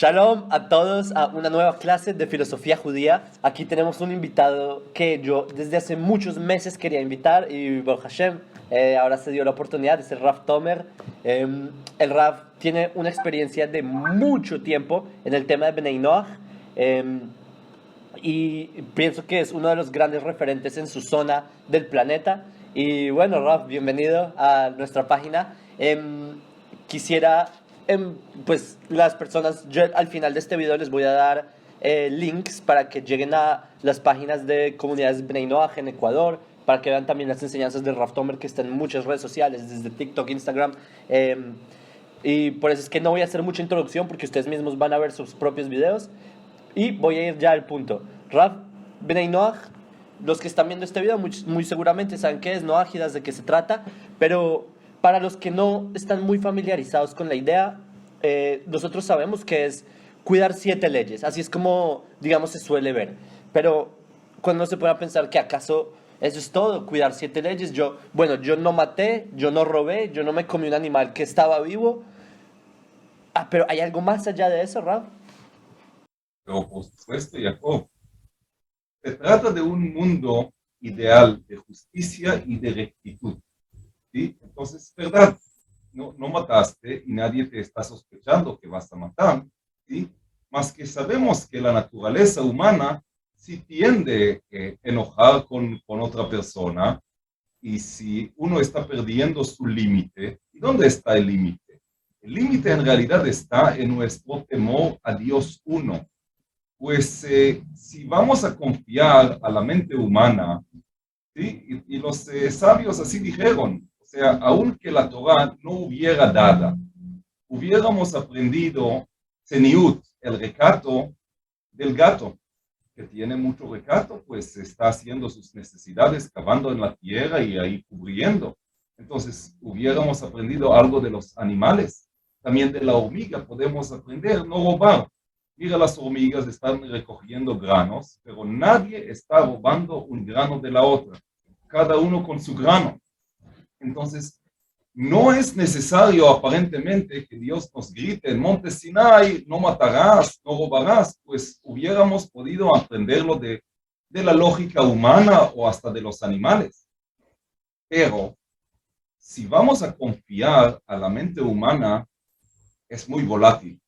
Shalom a todos a una nueva clase de filosofía judía. Aquí tenemos un invitado que yo desde hace muchos meses quería invitar y Baruch Hashem, ahora se dio la oportunidad, es el Rav Tomer. El Rav tiene una experiencia de mucho tiempo en el tema de Bnei Noach y pienso que es uno de los grandes referentes en su zona del planeta. Y bueno, Rav, bienvenido a nuestra página. Quisiera pues las personas, yo al final de este video les voy a dar links para que lleguen a las páginas de comunidades Bnei Noach en Ecuador, para que vean también las enseñanzas del Rav Tomer que están en muchas redes sociales, desde TikTok, Instagram. Y por eso es que no voy a hacer mucha introducción, porque ustedes mismos van a ver sus propios videos. Y voy a ir ya al punto. Rav Bnei Noach, los que están viendo este video muy seguramente saben qué es Noachidas, de qué se trata, pero para los que no están muy familiarizados con la idea, nosotros sabemos que es cuidar 7 leyes, así es como, digamos, se suele ver. Pero cuando se puede pensar que acaso eso es todo, cuidar 7 leyes, yo no maté, yo no robé, yo no me comí un animal que estaba vivo. Pero ¿hay algo más allá de eso, Rav? Pero por supuesto, Jacob, se trata de un mundo ideal de justicia y de rectitud, ¿sí? Entonces, verdad, no mataste y nadie te está sospechando que vas a matar, ¿sí? Más que sabemos que la naturaleza humana sí tiende a enojar con otra persona, y si uno está perdiendo su límite, ¿y dónde está el límite? El límite en realidad está en nuestro temor a Dios uno. Pues si vamos a confiar a la mente humana, ¿sí? Y los sabios así dijeron, o sea, aunque la Torah no hubiera dado, hubiéramos aprendido Zeniut, el recato del gato, que tiene mucho recato, pues está haciendo sus necesidades, cavando en la tierra y ahí cubriendo. Entonces, hubiéramos aprendido algo de los animales, también de la hormiga podemos aprender, no robar. Mira, las hormigas están recogiendo granos, pero nadie está robando un grano de la otra, cada uno con su grano. Entonces, no es necesario aparentemente que Dios nos grite en Monte Sinai, no matarás, no robarás, pues hubiéramos podido aprenderlo de la lógica humana o hasta de los animales. Pero si vamos a confiar a la mente humana, es muy volátil.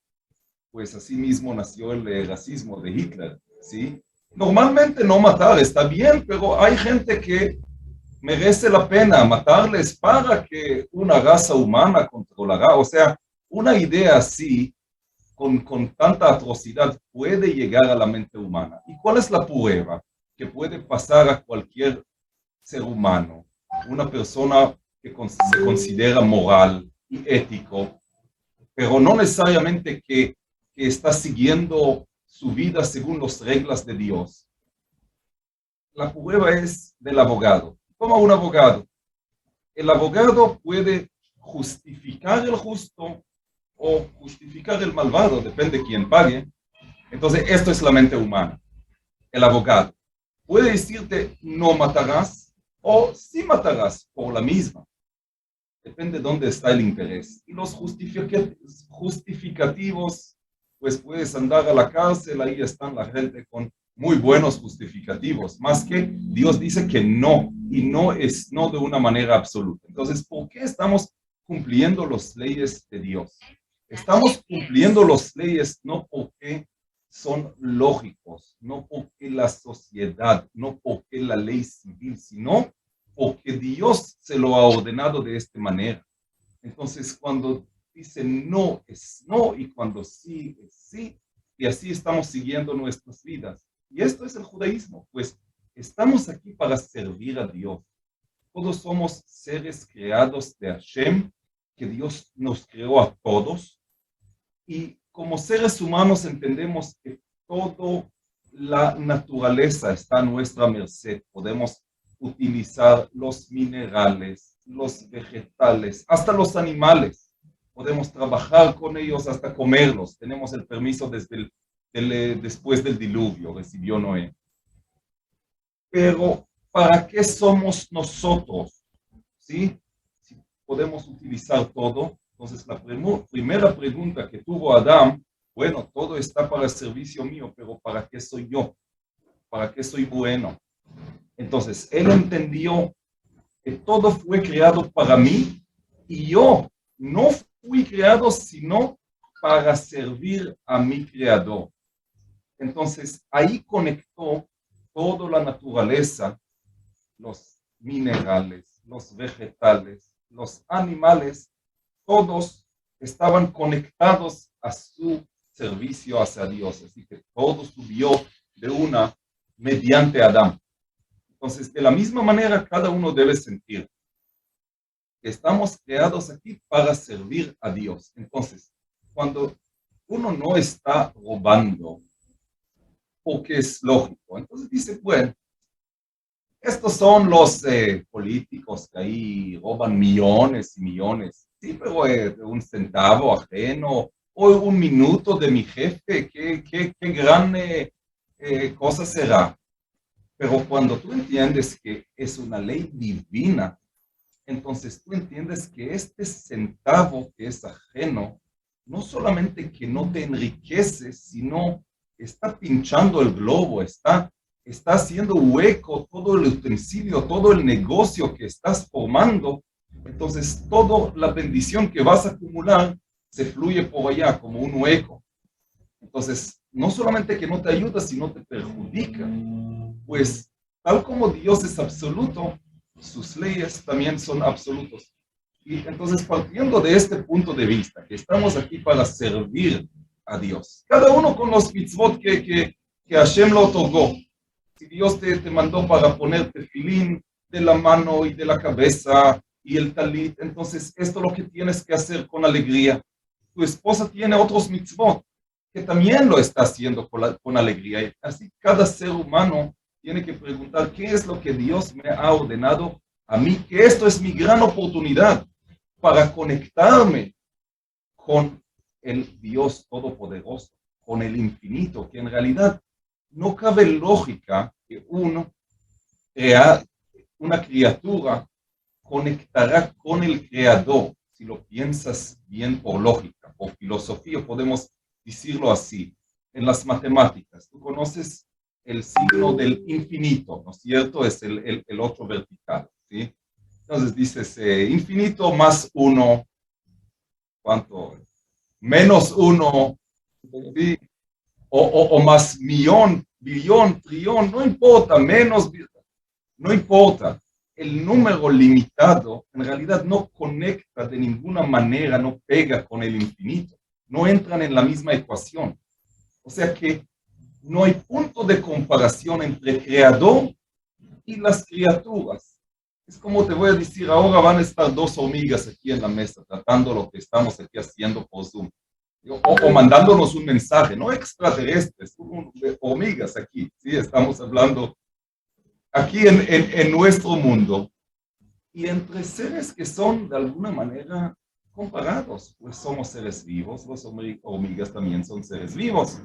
Pues así mismo nació el racismo de Hitler, ¿sí? Normalmente no matar está bien, pero hay gente que merece la pena matarles para que una raza humana controlará. O sea, una idea así, con tanta atrocidad, puede llegar a la mente humana. ¿Y cuál es la prueba? Que puede pasar a cualquier ser humano, una persona que se considera moral y ético, pero no necesariamente que está siguiendo su vida según las reglas de Dios. La prueba es del abogado. Toma un abogado. El abogado puede justificar el justo o justificar el malvado, depende de quién pague. Entonces, esto es la mente humana. El abogado puede decirte no matarás o sí matarás por la misma. Depende de dónde está el interés. Y los justificativos, pues puedes andar a la cárcel, ahí están la gente con muy buenos justificativos, más que Dios dice que no, y no es no de una manera absoluta. Entonces, ¿por qué estamos cumpliendo las leyes de Dios? Estamos cumpliendo las leyes no porque son lógicos, no porque la sociedad, no porque la ley civil, sino porque Dios se lo ha ordenado de esta manera. Entonces, cuando dice no es no y cuando sí es sí, y así estamos siguiendo nuestras vidas. Y esto es el judaísmo, pues estamos aquí para servir a Dios. Todos somos seres creados de Hashem, que Dios nos creó a todos, y como seres humanos entendemos que toda la naturaleza está a nuestra merced. Podemos utilizar los minerales, los vegetales, hasta los animales. Podemos trabajar con ellos hasta comerlos. Tenemos el permiso después del diluvio, recibió Noé. Pero, ¿para qué somos nosotros? ¿Sí? Si podemos utilizar todo. Entonces, la primera pregunta que tuvo Adán bueno, todo está para el servicio mío, pero ¿para qué soy yo? ¿Para qué soy bueno? Entonces, él entendió que todo fue creado para mí y yo no fui creado sino para servir a mi creador. Entonces, ahí conectó toda la naturaleza, los minerales, los vegetales, los animales, todos estaban conectados a su servicio hacia Dios. Así que todo subió de una mediante Adán. Entonces, de la misma manera, cada uno debe sentir que estamos creados aquí para servir a Dios. Entonces, cuando uno no está robando, porque es lógico, entonces dice, bueno, estos son los políticos que ahí roban millones y millones. Sí, pero un centavo ajeno o un minuto de mi jefe, qué gran cosa será. Pero cuando tú entiendes que es una ley divina, entonces tú entiendes que este centavo que es ajeno, no solamente que no te enriquece, sino está pinchando el globo, está haciendo hueco todo el utensilio, todo el negocio que estás formando. Entonces toda la bendición que vas a acumular se fluye por allá como un hueco. Entonces, no solamente que no te ayuda, sino te perjudica. Pues tal como Dios es absoluto, sus leyes también son absolutos. Y entonces, partiendo de este punto de vista, que estamos aquí para servir a Dios, cada uno con los mitzvot que Hashem lo otorgó. Si Dios te mandó para ponerte filín de la mano y de la cabeza y el talit, entonces esto es lo que tienes que hacer con alegría. Tu esposa tiene otros mitzvot que también lo está haciendo con alegría. Y así cada ser humano tiene que preguntar qué es lo que Dios me ha ordenado a mí, que esto es mi gran oportunidad para conectarme con el Dios Todopoderoso, con el infinito, que en realidad no cabe lógica que uno crea una criatura conectará con el creador. Si lo piensas bien por lógica, por filosofía, podemos decirlo así. En las matemáticas, tú conoces el signo del infinito, ¿no es cierto? Es el otro vertical, ¿sí? Entonces dices infinito más uno, ¿cuánto? Menos uno, ¿sí? O más millón, billón, trillón, no importa, menos, no importa. El número limitado en realidad no conecta de ninguna manera, no pega con el infinito, no entran en la misma ecuación. O sea que no hay punto de comparación entre el creador y las criaturas. Es como te voy a decir, ahora van a estar dos hormigas aquí en la mesa tratando lo que estamos aquí haciendo por Zoom. O mandándonos un mensaje, no extraterrestres, hormigas aquí, ¿sí? Estamos hablando aquí en nuestro mundo y entre seres que son de alguna manera comparados, pues somos seres vivos, los hormigas también son seres vivos,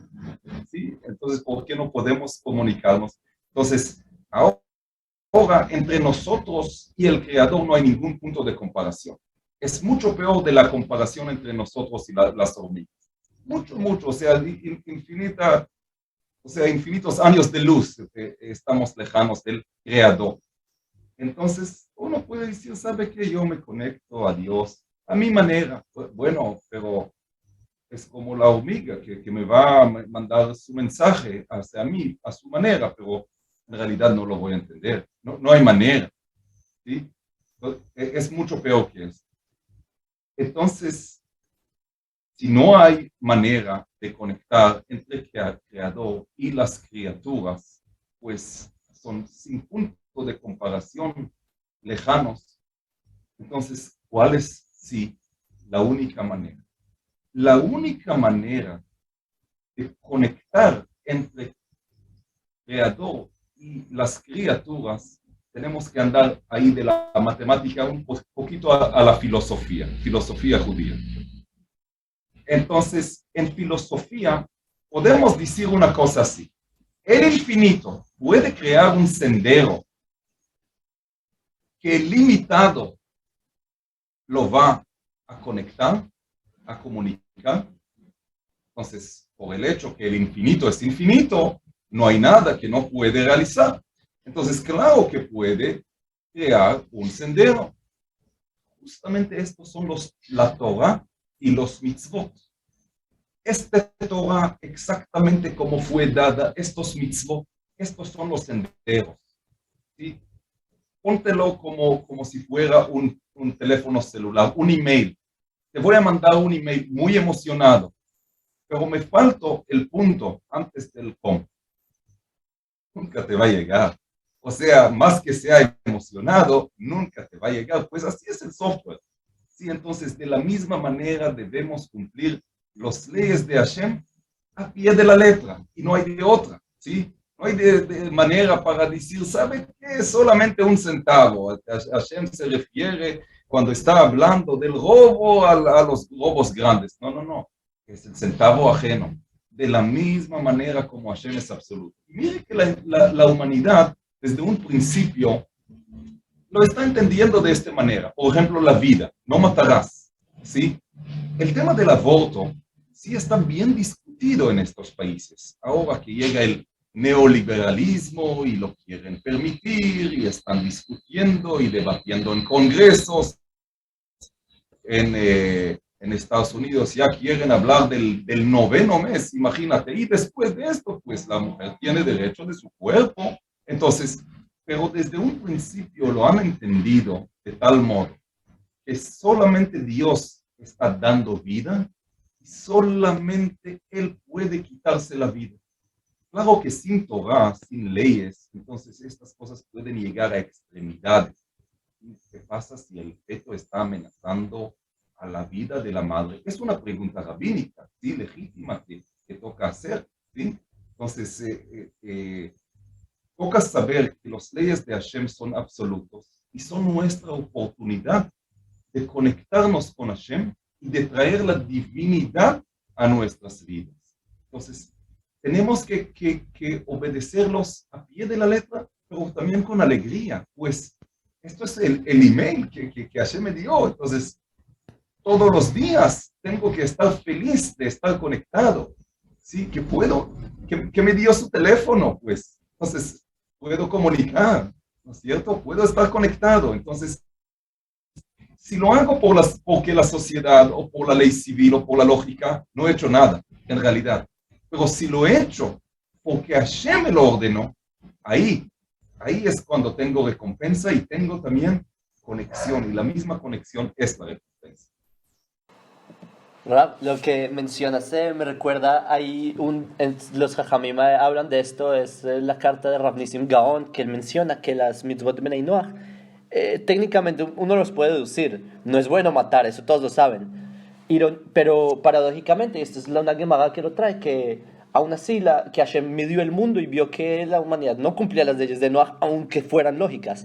¿sí? Entonces, ¿por qué no podemos comunicarnos? Entonces, ahora entre nosotros y el Creador no hay ningún punto de comparación. Es mucho peor de la comparación entre nosotros y las hormigas. Mucho, mucho, o sea, infinita, o sea, infinitos años de luz estamos lejanos del Creador. Entonces, uno puede decir, ¿sabe qué? Yo me conecto a Dios a mi manera. Bueno, pero es como la hormiga que me va a mandar su mensaje hacia mí, a su manera, pero en realidad no lo voy a entender. No, no hay manera, ¿sí? Es mucho peor que eso. Entonces, si no hay manera de conectar entre el creador y las criaturas, pues son sin punto de comparación lejanos. Entonces, ¿cuál es, sí, la única manera? La única manera de conectar entre el creador y las criaturas, tenemos que andar ahí de la matemática un poquito a la filosofía judía. Entonces, en filosofía, podemos decir una cosa así. El infinito puede crear un sendero que limitado lo va a conectar, a comunicar. Entonces, por el hecho que el infinito es infinito, no hay nada que no puede realizar. Entonces, claro que puede crear un sendero. Justamente estos son la Torah y los mitzvot. Esta Torah, exactamente como fue dada, estos mitzvot, estos son los senderos. ¿Sí? Póntelo como si fuera un teléfono celular, un email. Te voy a mandar un email muy emocionado, pero me faltó el punto antes del com. Nunca te va a llegar. O sea, más que sea emocionado, nunca te va a llegar. Pues así es el software. Sí, entonces de la misma manera debemos cumplir las leyes de Hashem a pie de la letra y no hay de otra, ¿sí? No hay de manera para decir, ¿sabe qué? Es solamente un centavo. Hashem se refiere cuando está hablando del robo a los robos grandes. No, no, no. Es el centavo ajeno. De la misma manera como Hashem es absoluto. Y mire que la humanidad, desde un principio, lo está entendiendo de esta manera. Por ejemplo, la vida. No matarás, ¿sí? El tema del aborto sí está bien discutido en estos países. Ahora que llega el neoliberalismo y lo quieren permitir y están discutiendo y debatiendo en congresos. En Estados Unidos ya quieren hablar del noveno mes, imagínate. Y después de esto, pues la mujer tiene derecho de su cuerpo. Entonces, pero desde un principio lo han entendido de tal modo que solamente Dios está dando vida y solamente Él puede quitarse la vida. Claro que sin Torah, sin leyes, entonces estas cosas pueden llegar a extremidades. ¿Qué pasa si el feto está amenazando a la vida de la madre? Es una pregunta rabínica, ¿sí? Legítima que toca hacer, ¿sí? Entonces, toca saber que las leyes de Hashem son absolutos y son nuestra oportunidad de conectarnos con Hashem y de traer la divinidad a nuestras vidas. Entonces, tenemos que obedecerlos a pie de la letra, pero también con alegría, pues esto es el email que Hashem me dio. Entonces, todos los días tengo que estar feliz de estar conectado. Sí, que puedo, que me dio su teléfono, pues. Entonces, puedo comunicar, ¿no es cierto? Puedo estar conectado. Entonces, si lo hago porque la sociedad o por la ley civil o por la lógica, no he hecho nada, en realidad. Pero si lo he hecho porque Hashem me lo ordenó, ahí es cuando tengo recompensa y tengo también conexión. Y la misma conexión es la recompensa. ¿Verdad? Lo que mencionaste me recuerda, los Jajamim hablan de esto, es la carta de Rav Nissim Gaon, que él menciona que las mitzvot de Bnei Noach, técnicamente uno los puede deducir, no es bueno matar, eso todos lo saben, pero paradójicamente, y esto es la una Gemara que lo trae, que aún así que Hashem midió el mundo y vio que la humanidad no cumplía las leyes de Noach, aunque fueran lógicas.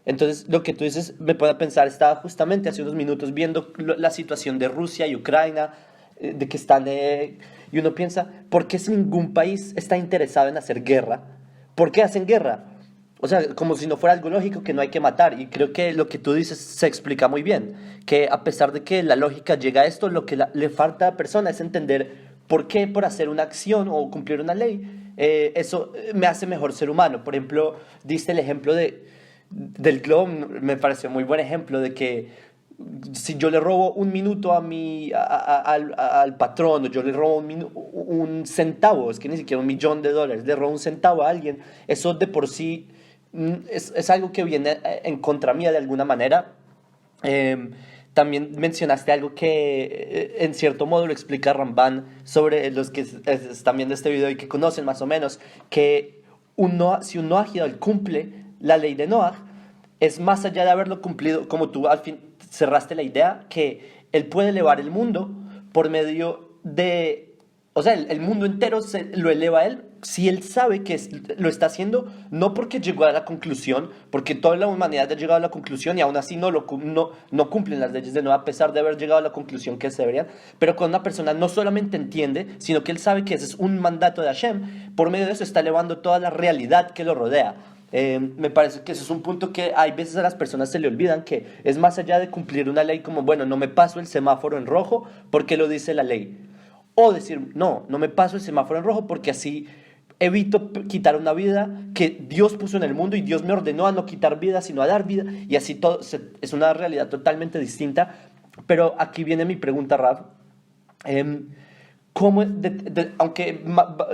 Entonces, lo que tú dices me puede pensar, estaba justamente hace unos minutos viendo la situación de Rusia y Ucrania, de que están, y uno piensa, ¿por qué si ningún país está interesado en hacer guerra? ¿Por qué hacen guerra? O sea, como si no fuera algo lógico que no hay que matar. Y creo que lo que tú dices se explica muy bien, que a pesar de que la lógica llega a esto, lo que le falta a la persona es entender por qué por hacer una acción o cumplir una ley, eso me hace mejor ser humano. Por ejemplo, diste el ejemplo del globo, me pareció muy buen ejemplo de que si yo le robo un minuto al patrón, o yo le robo un centavo, es que ni siquiera $1.000.000, le robo un centavo a alguien, eso de por sí es algo que viene en contra mía de alguna manera. También mencionaste algo que en cierto modo lo explica Ramban sobre los que están viendo este video y que conocen más o menos, que si un Noah cumple la ley de Noah, es más allá de haberlo cumplido, como tú al fin cerraste la idea, que él puede elevar el mundo por medio de, o sea, el mundo entero lo eleva a él, si él sabe que lo está haciendo, no porque llegó a la conclusión, porque toda la humanidad ha llegado a la conclusión y aún así no cumplen las leyes de Noah a pesar de haber llegado a la conclusión que se deberían, pero cuando una persona no solamente entiende, sino que él sabe que ese es un mandato de Hashem, por medio de eso está elevando toda la realidad que lo rodea. Me parece que eso es un punto que hay veces a las personas se le olvidan, que es más allá de cumplir una ley como, bueno, no me paso el semáforo en rojo porque lo dice la ley, O decir, no, no me paso el semáforo en rojo porque así evito quitar una vida que Dios puso en el mundo y Dios me ordenó a no quitar vida, sino a dar vida. Y así todo es una realidad totalmente distinta. Pero aquí viene mi pregunta, Raf. Em, ¿Cómo, aunque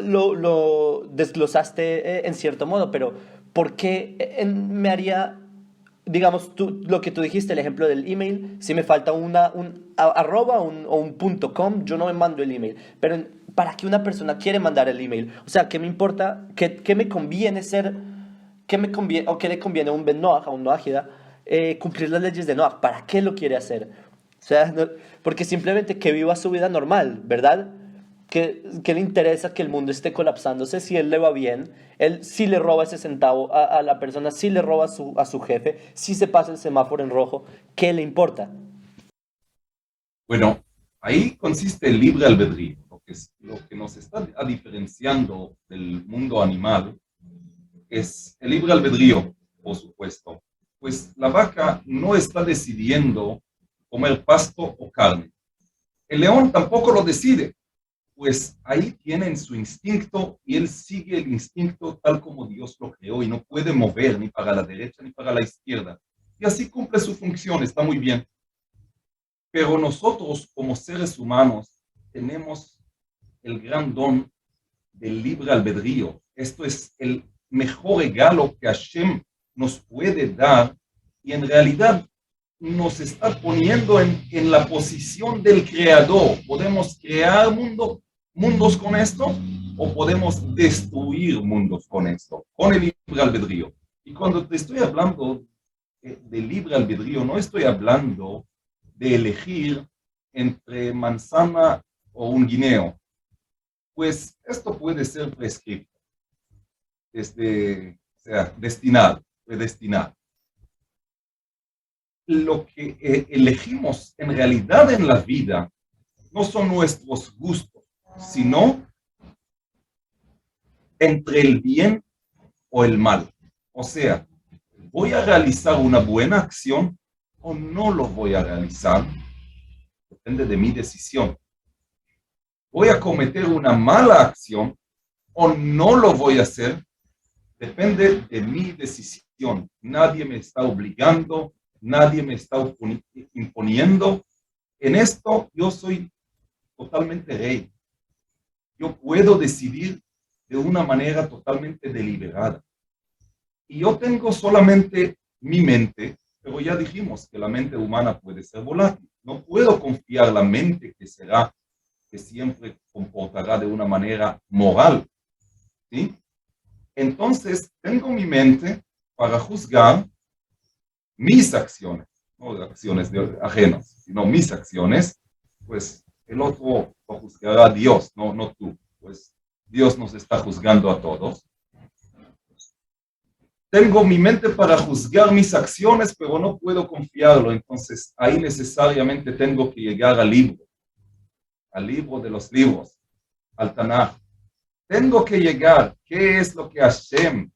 lo desglosaste en cierto modo, pero ¿por qué me haría, digamos, lo que tú dijiste, el ejemplo del email, si me falta arroba o un punto com, yo no me mando el email, pero ¿para qué una persona quiere mandar el email? O sea, ¿qué me importa? ¿Qué me conviene ser? ¿Qué me conviene o qué le conviene a un Ben Noach, a un Noachida, cumplir las leyes de Noach? ¿Para qué lo quiere hacer? O sea, porque simplemente que viva su vida normal, ¿verdad? ¿Qué le interesa que el mundo esté colapsándose si él le va bien? Él sí le roba ese centavo a la persona, sí le roba a su jefe, sí se pasa el semáforo en rojo. ¿Qué le importa? Bueno, ahí consiste el libre albedrío. Lo que nos está diferenciando del mundo animal es el libre albedrío, por supuesto. Pues la vaca no está decidiendo comer pasto o carne. El león tampoco lo decide, pues ahí tienen su instinto y él sigue el instinto tal como Dios lo creó y no puede mover ni para la derecha ni para la izquierda. Y así cumple su función, está muy bien. Pero nosotros como seres humanos tenemos el gran don del libre albedrío. Esto es el mejor regalo que Hashem nos puede dar y en realidad nos está poniendo en la posición del creador. Podemos crear mundos con esto o podemos destruir mundos con esto, con el libre albedrío. Y cuando te estoy hablando de libre albedrío, no estoy hablando de elegir entre manzana o un guineo, pues esto puede ser prescrito, o sea, destinado, predestinado. Lo que elegimos en realidad en la vida no son nuestros gustos, sino entre el bien o el mal. O sea, ¿voy a realizar una buena acción o no lo voy a realizar? Depende de mi decisión. ¿Voy a cometer una mala acción o no lo voy a hacer? Depende de mi decisión. Nadie me está obligando, nadie me está imponiendo. En esto yo soy totalmente rey. Yo puedo decidir de una manera totalmente deliberada. Y yo tengo solamente mi mente, pero ya dijimos que la mente humana puede ser volátil. No puedo confiar la mente que siempre comportará de una manera moral. ¿Sí? Entonces, tengo mi mente para juzgar mis acciones, no acciones de ajenos, sino mis acciones, pues el otro lo juzgará a Dios, no tú. Pues Dios nos está juzgando a todos. Tengo mi mente para juzgar mis acciones, pero no puedo confiarlo. Entonces, ahí necesariamente tengo que llegar al libro de los libros, al Tanaj. Tengo que llegar, ¿qué es lo que Hashem,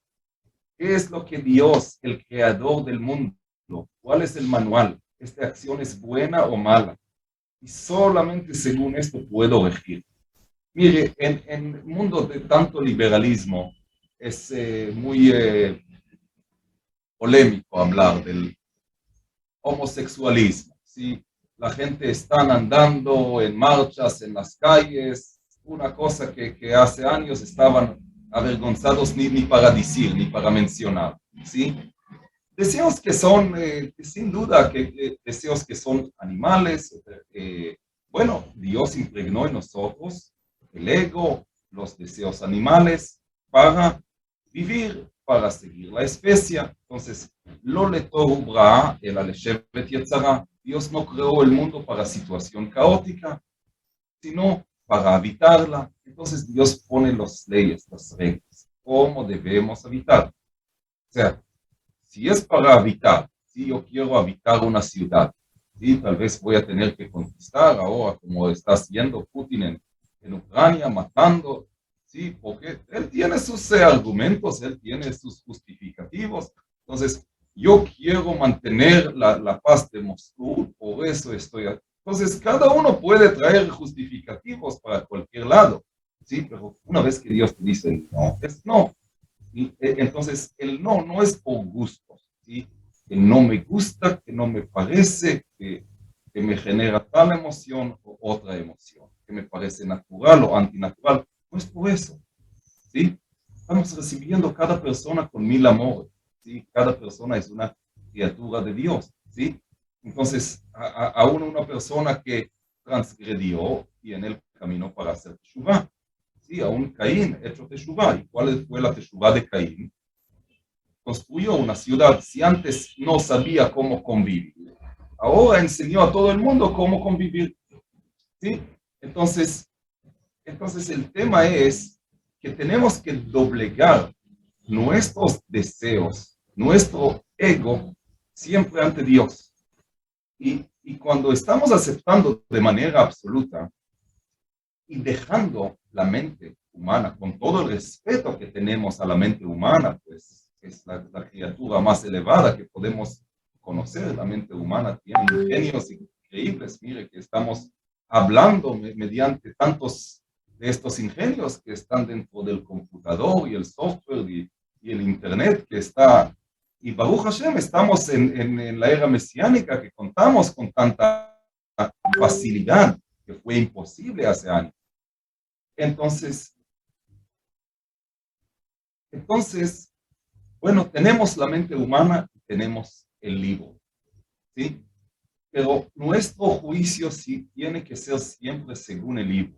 qué es lo que Dios, el creador del mundo, cuál es el manual? ¿Esta acción es buena o mala? Y solamente según esto puedo regir. Mire, en el mundo de tanto liberalismo es muy polémico hablar del homosexualismo. ¿Sí? La gente está andando en marchas en las calles, una cosa que hace años estaban avergonzados ni para decir, ni para mencionar. ¿Sí? Deseos que son, sin duda, deseos que son animales. Bueno, Dios impregnó en nosotros el ego, los deseos animales para vivir, para seguir la especie. Entonces, lo le tohu bra, el aleshevet yetzara. Dios no creó el mundo para situación caótica, sino para habitarla. Entonces, Dios pone las leyes, las reglas, cómo debemos habitar. O sea, si es para habitar, si yo quiero habitar una ciudad, ¿sí? Tal vez voy a tener que conquistar ahora, como está haciendo Putin en Ucrania, matando, ¿sí? Porque él tiene sus argumentos, él tiene sus justificativos. Entonces, yo quiero mantener la paz de Moscú, por eso estoy Entonces, cada uno puede traer justificativos para cualquier lado, ¿sí? Pero una vez que Dios te dice no, es no. Entonces, el no no es por gusto, ¿sí? Que no me gusta, que no me parece, que me genera tal emoción o otra emoción, que me parece natural o antinatural. No es por eso, ¿sí? Estamos recibiendo cada persona con mil amores, ¿sí? Cada persona es una criatura de Dios, ¿sí? Entonces, aún una persona que transgredió tiene el camino para hacer teshuvá, ¿sí? Aún Caín hecho teshuvá. ¿Y cuál fue la teshuvá de Caín? Construyó una ciudad. Si antes no sabía cómo convivir, ahora enseñó a todo el mundo cómo convivir, ¿sí? Entonces el tema es que tenemos que doblegar nuestros deseos, nuestro ego, siempre ante Dios. Y cuando estamos aceptando de manera absoluta y dejando la mente humana, con todo el respeto que tenemos a la mente humana, pues es la criatura más elevada que podemos conocer. La mente humana tiene ingenios increíbles. Mire que estamos hablando mediante tantos de estos ingenios que están dentro del computador y el software y el internet que está. Y Baruch Hashem, estamos en la era mesiánica que contamos con tanta facilidad que fue imposible hace años. Entonces, bueno, tenemos la mente humana y tenemos el libro, ¿sí? Pero nuestro juicio sí tiene que ser siempre según el libro.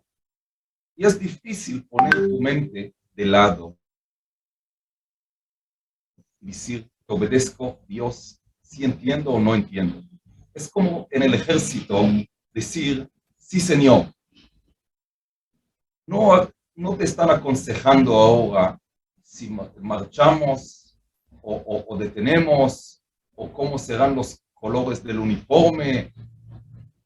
Y es difícil poner tu mente de lado y decir, obedezco a Dios, si entiendo o no entiendo. Es como en el ejército decir, sí, señor. No te están aconsejando ahora si marchamos o detenemos o cómo serán los colores del uniforme.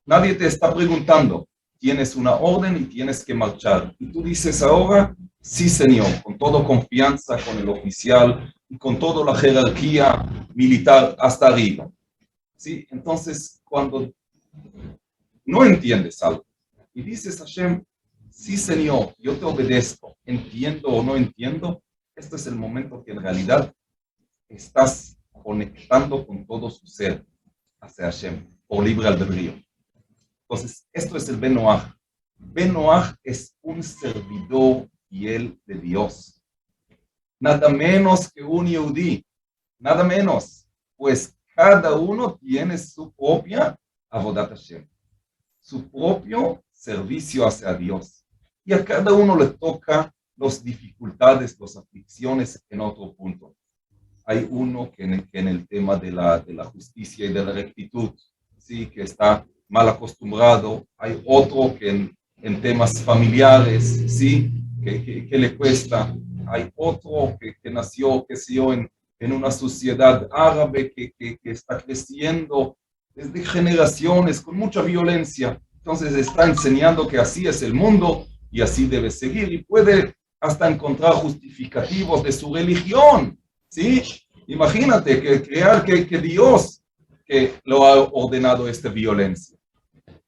Nadie te está preguntando. Tienes una orden y tienes que marchar. Y tú dices ahora, sí, señor, con toda confianza, con el oficial y con toda la jerarquía militar hasta arriba. ¿Sí? Entonces, cuando no entiendes algo y dices a Hashem, sí, señor, yo te obedezco, entiendo o no entiendo, este es el momento que en realidad estás conectando con todo su ser hacia Hashem, por libre albedrío. Entonces, esto es el Ben Noach. Ben Noach es un servidor fiel de Dios. Nada menos que un Yehudí. Nada menos. Pues cada uno tiene su propia Avodat Hashem. Su propio servicio hacia Dios. Y a cada uno le toca las dificultades, las aflicciones en otro punto. Hay uno que en el tema de la justicia y de la rectitud, sí, que está mal acostumbrado. Hay otro que en temas familiares, sí, que le cuesta. Hay otro que nació, que se dio en una sociedad árabe que está creciendo desde generaciones con mucha violencia. Entonces está enseñando que así es el mundo y así debe seguir, y puede hasta encontrar justificativos de su religión, ¿sí? Imagínate que crear que Dios que lo ha ordenado esta violencia.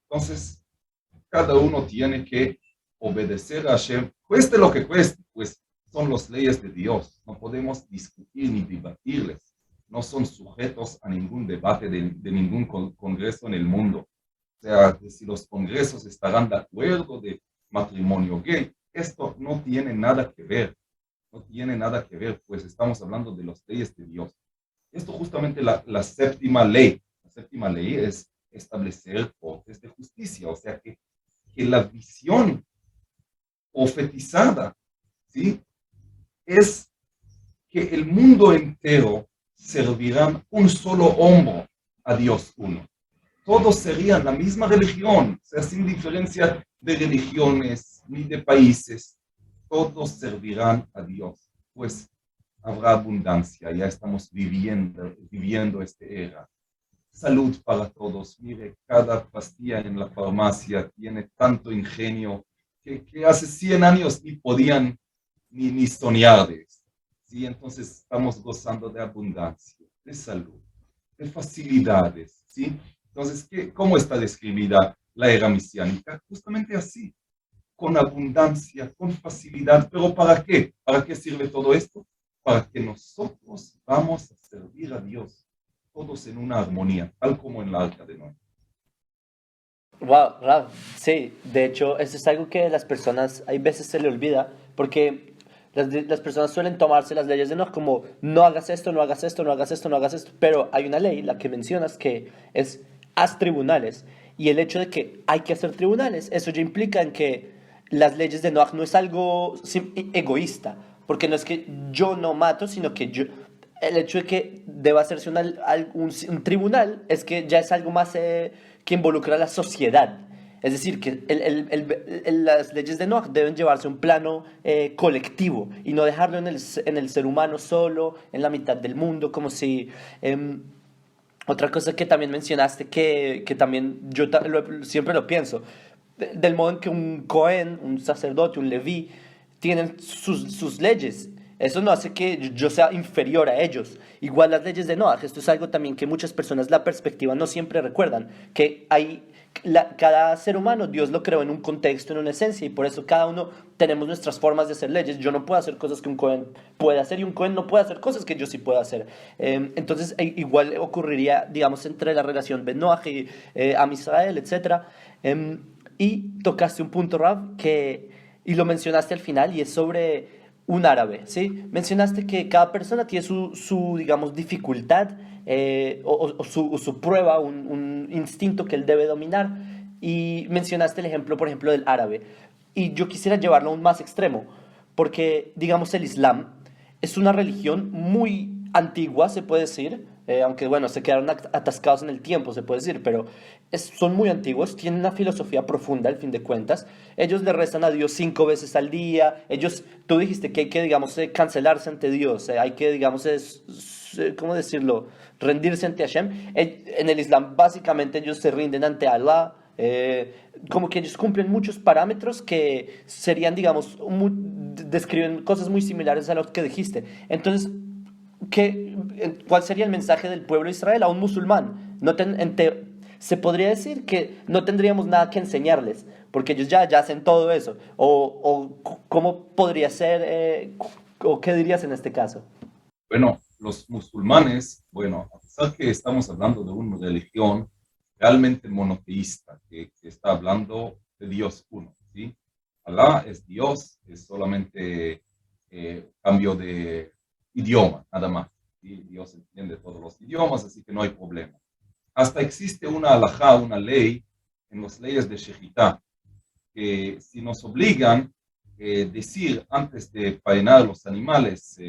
Entonces, cada uno tiene que obedecer a Hashem, cueste lo que cueste, pues son las leyes de Dios. No podemos discutir ni debatirles. No son sujetos a ningún debate de ningún congreso en el mundo. O sea, si los congresos estarán de acuerdo de matrimonio gay, esto no tiene nada que ver. No tiene nada que ver, pues estamos hablando de las leyes de Dios. Esto justamente la séptima ley. La séptima ley es establecer cortes de justicia, o sea que la visión profetizada, ¿sí? Es que el mundo entero servirá un solo hombro a Dios uno. Todos serían la misma religión, o sea, sin diferencia de religiones ni de países. Todos servirán a Dios, pues habrá abundancia. Ya estamos viviendo esta era. Salud para todos. Mire, cada pastilla en la farmacia tiene tanto ingenio que hace 100 años ni podían ni soñar de eso. ¿Sí? Entonces estamos gozando de abundancia, de salud, de facilidades. ¿Sí? Entonces, ¿cómo está describida la era mesiánica, justamente así, con abundancia, con facilidad. ¿Pero para qué? ¿Para qué sirve todo esto? Para que nosotros vamos a servir a Dios, todos en una armonía, tal como en la Arca de Noé. Wow, Raf, sí, de hecho, eso es algo que las personas, hay veces se le olvida, porque las personas suelen tomarse las leyes de Noah como no hagas esto, no hagas esto, no hagas esto, no hagas esto, pero hay una ley, la que mencionas, que es haz tribunales, y el hecho de que hay que hacer tribunales, eso ya implica en que las leyes de Noah no es algo egoísta, porque no es que yo no mato, sino que yo, el hecho de que deba hacerse un tribunal es que ya es algo más que involucra a la sociedad. Es decir, que las leyes de Noah deben llevarse a un plano colectivo y no dejarlo en el ser humano solo, en la mitad del mundo, como si... otra cosa que también mencionaste, que también yo siempre lo pienso, del modo en que un Cohen, un sacerdote, un leví, tienen sus leyes. Eso no hace que yo sea inferior a ellos. Igual las leyes de Noah, esto es algo también que muchas personas la perspectiva no siempre recuerdan, que hay cada ser humano Dios lo creó en un contexto, en una esencia, y por eso cada uno tenemos nuestras formas de hacer leyes. Yo no puedo hacer cosas que un Cohen puede hacer y un Cohen no puede hacer cosas que yo sí puedo hacer. Entonces igual ocurriría, digamos, entre la relación Ben Noach y Am Israel, etc. Y tocaste un punto, Rav, y lo mencionaste al final, y es sobre un árabe, ¿sí? Mencionaste que cada persona tiene digamos, dificultad o su prueba, un instinto que él debe dominar. Y mencionaste el ejemplo, por ejemplo, del árabe. Y yo quisiera llevarlo a un más extremo, porque, digamos, el Islam es una religión muy antigua, se puede decir, aunque, bueno, se quedaron atascados en el tiempo, se puede decir, pero son muy antiguos, tienen una filosofía profunda, al fin de cuentas. Ellos le rezan a Dios 5 veces al día. Tú dijiste que hay que, digamos, cancelarse ante Dios, hay que, digamos, ¿cómo decirlo? Rendirse ante Hashem. En el Islam, básicamente, ellos se rinden ante Allah. Como que ellos cumplen muchos parámetros que serían, digamos, describen cosas muy similares a lo que dijiste. Entonces, ¿cuál sería el mensaje del pueblo de Israel a un musulmán? Se podría decir que no tendríamos nada que enseñarles, porque ellos ya hacen todo eso. ¿Cómo podría ser, o qué dirías en este caso? Bueno, los musulmanes, bueno, a pesar que estamos hablando de una religión realmente monoteísta, que está hablando de Dios uno, ¿sí? Alá es Dios, es solamente cambio de idioma, nada más. ¿Sí? Dios entiende todos los idiomas, así que no hay problema. Hasta existe una halajá, una ley, en las leyes de Shejitá, que si nos obligan a decir antes de faenar los animales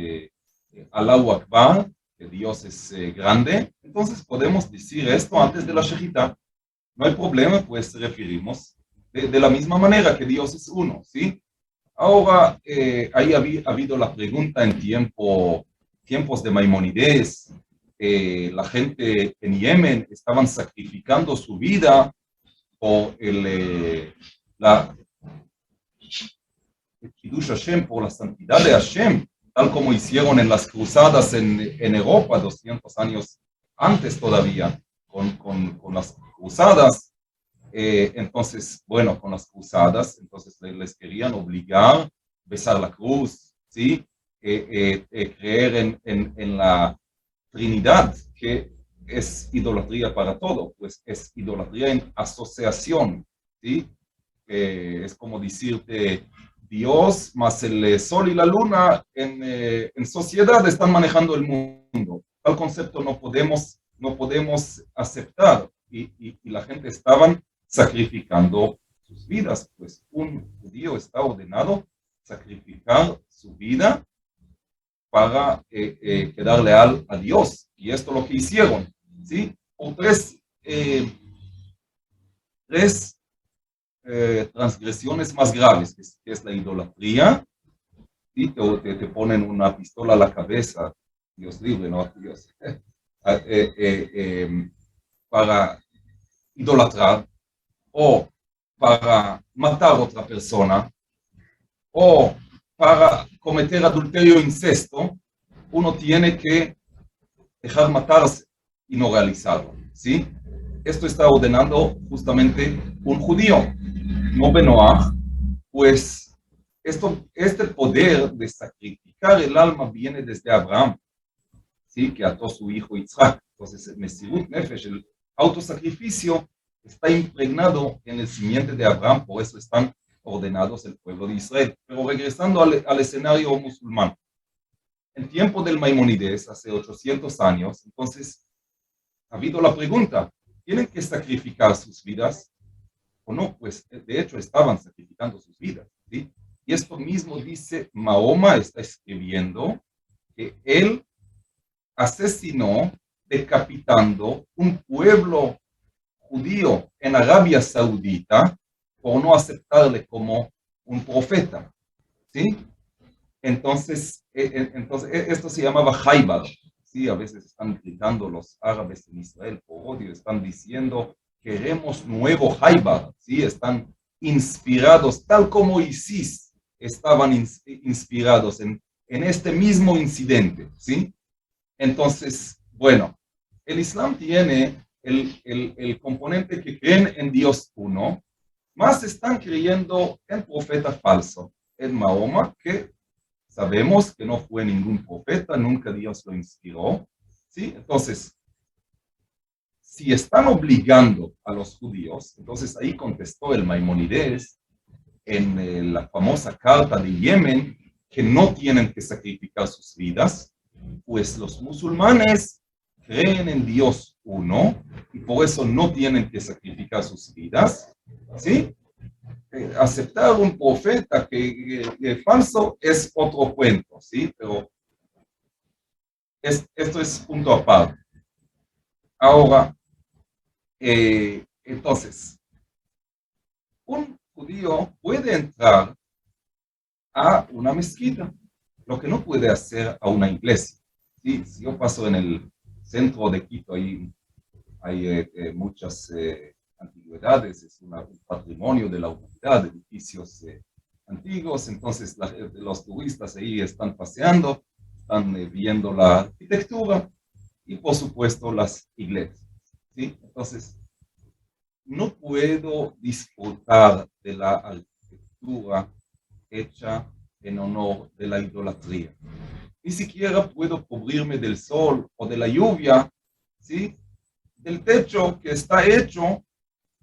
Allahu Akbar, que Dios es grande, entonces podemos decir esto antes de la Shejitá. No hay problema, pues referimos de la misma manera que Dios es uno, ¿sí? Ahora, ahí ha habido la pregunta en tiempos de Maimónides. La gente en Yemen estaban sacrificando su vida por el Kiddush Hashem, por la santidad de Hashem, tal como hicieron en las cruzadas en Europa 200 años antes todavía, con las cruzadas. Entonces, bueno, con las cruzadas, entonces les querían obligar a besar la cruz, ¿sí? Creer en la Trinidad, que es idolatría para todo, pues es idolatría en asociación, ¿sí? Es como decirte, Dios más el sol y la luna en sociedad están manejando el mundo. Tal concepto no podemos aceptar, y la gente estaban sacrificando sus vidas, pues un judío está ordenado sacrificar su vida para quedar leal a Dios. Y esto es lo que hicieron, ¿sí? Por tres transgresiones más graves, que es la idolatría, ¿sí? Te ponen una pistola a la cabeza, Dios libre, no Dios, para idolatrar, o para matar a otra persona, o para cometer adulterio e incesto. Uno tiene que dejar matarse y no realizarlo, ¿sí? esto está ordenando justamente un judío, no Benoah, pues este poder de sacrificar el alma viene desde Abraham, ¿sí? Que ató a su hijo Isaac. Entonces, el Mesirut Nefesh, el autosacrificio, está impregnado en el simiente de Abraham, por eso están ordenados el pueblo de Israel. Pero regresando al escenario musulmán, en tiempo del Maimónides, hace 800 años, entonces ha habido la pregunta, ¿tienen que sacrificar sus vidas o no? Pues de hecho estaban sacrificando sus vidas, ¿sí? Y esto mismo dice Mahoma, está escribiendo que él asesinó decapitando un pueblo judío en Arabia Saudita por no aceptarle como un profeta, ¿sí? Entonces, esto se llamaba Haibar, ¿sí? A veces están gritando los árabes en Israel por odio, están diciendo, queremos nuevo Haibar, ¿sí? Están inspirados, tal como ISIS estaban inspirados en este mismo incidente, ¿sí? Entonces, bueno, el Islam tiene el componente que creen en Dios uno, más están creyendo en profeta falso, en Mahoma, que sabemos que no fue ningún profeta, nunca Dios lo inspiró, ¿sí? Entonces, si están obligando a los judíos, entonces ahí contestó el Maimónides en la famosa carta de Yemen, que no tienen que sacrificar sus vidas, pues los musulmanes creen en Dios uno y por eso no tienen que sacrificar sus vidas, ¿sí? Aceptar un profeta que es falso es otro cuento, ¿sí? Pero esto es punto aparte. Ahora, entonces, un judío puede entrar a una mezquita, lo que no puede hacer a una iglesia, ¿sí? Si yo paso en el centro de Quito, hay muchas antigüedades, es un patrimonio de la humanidad, edificios antiguos, entonces los turistas ahí están paseando, están viendo la arquitectura y por supuesto las iglesias, ¿sí? Entonces, no puedo disfrutar de la arquitectura hecha en honor de la idolatría. Ni siquiera puedo cubrirme del sol o de la lluvia, ¿sí? Del techo que está hecho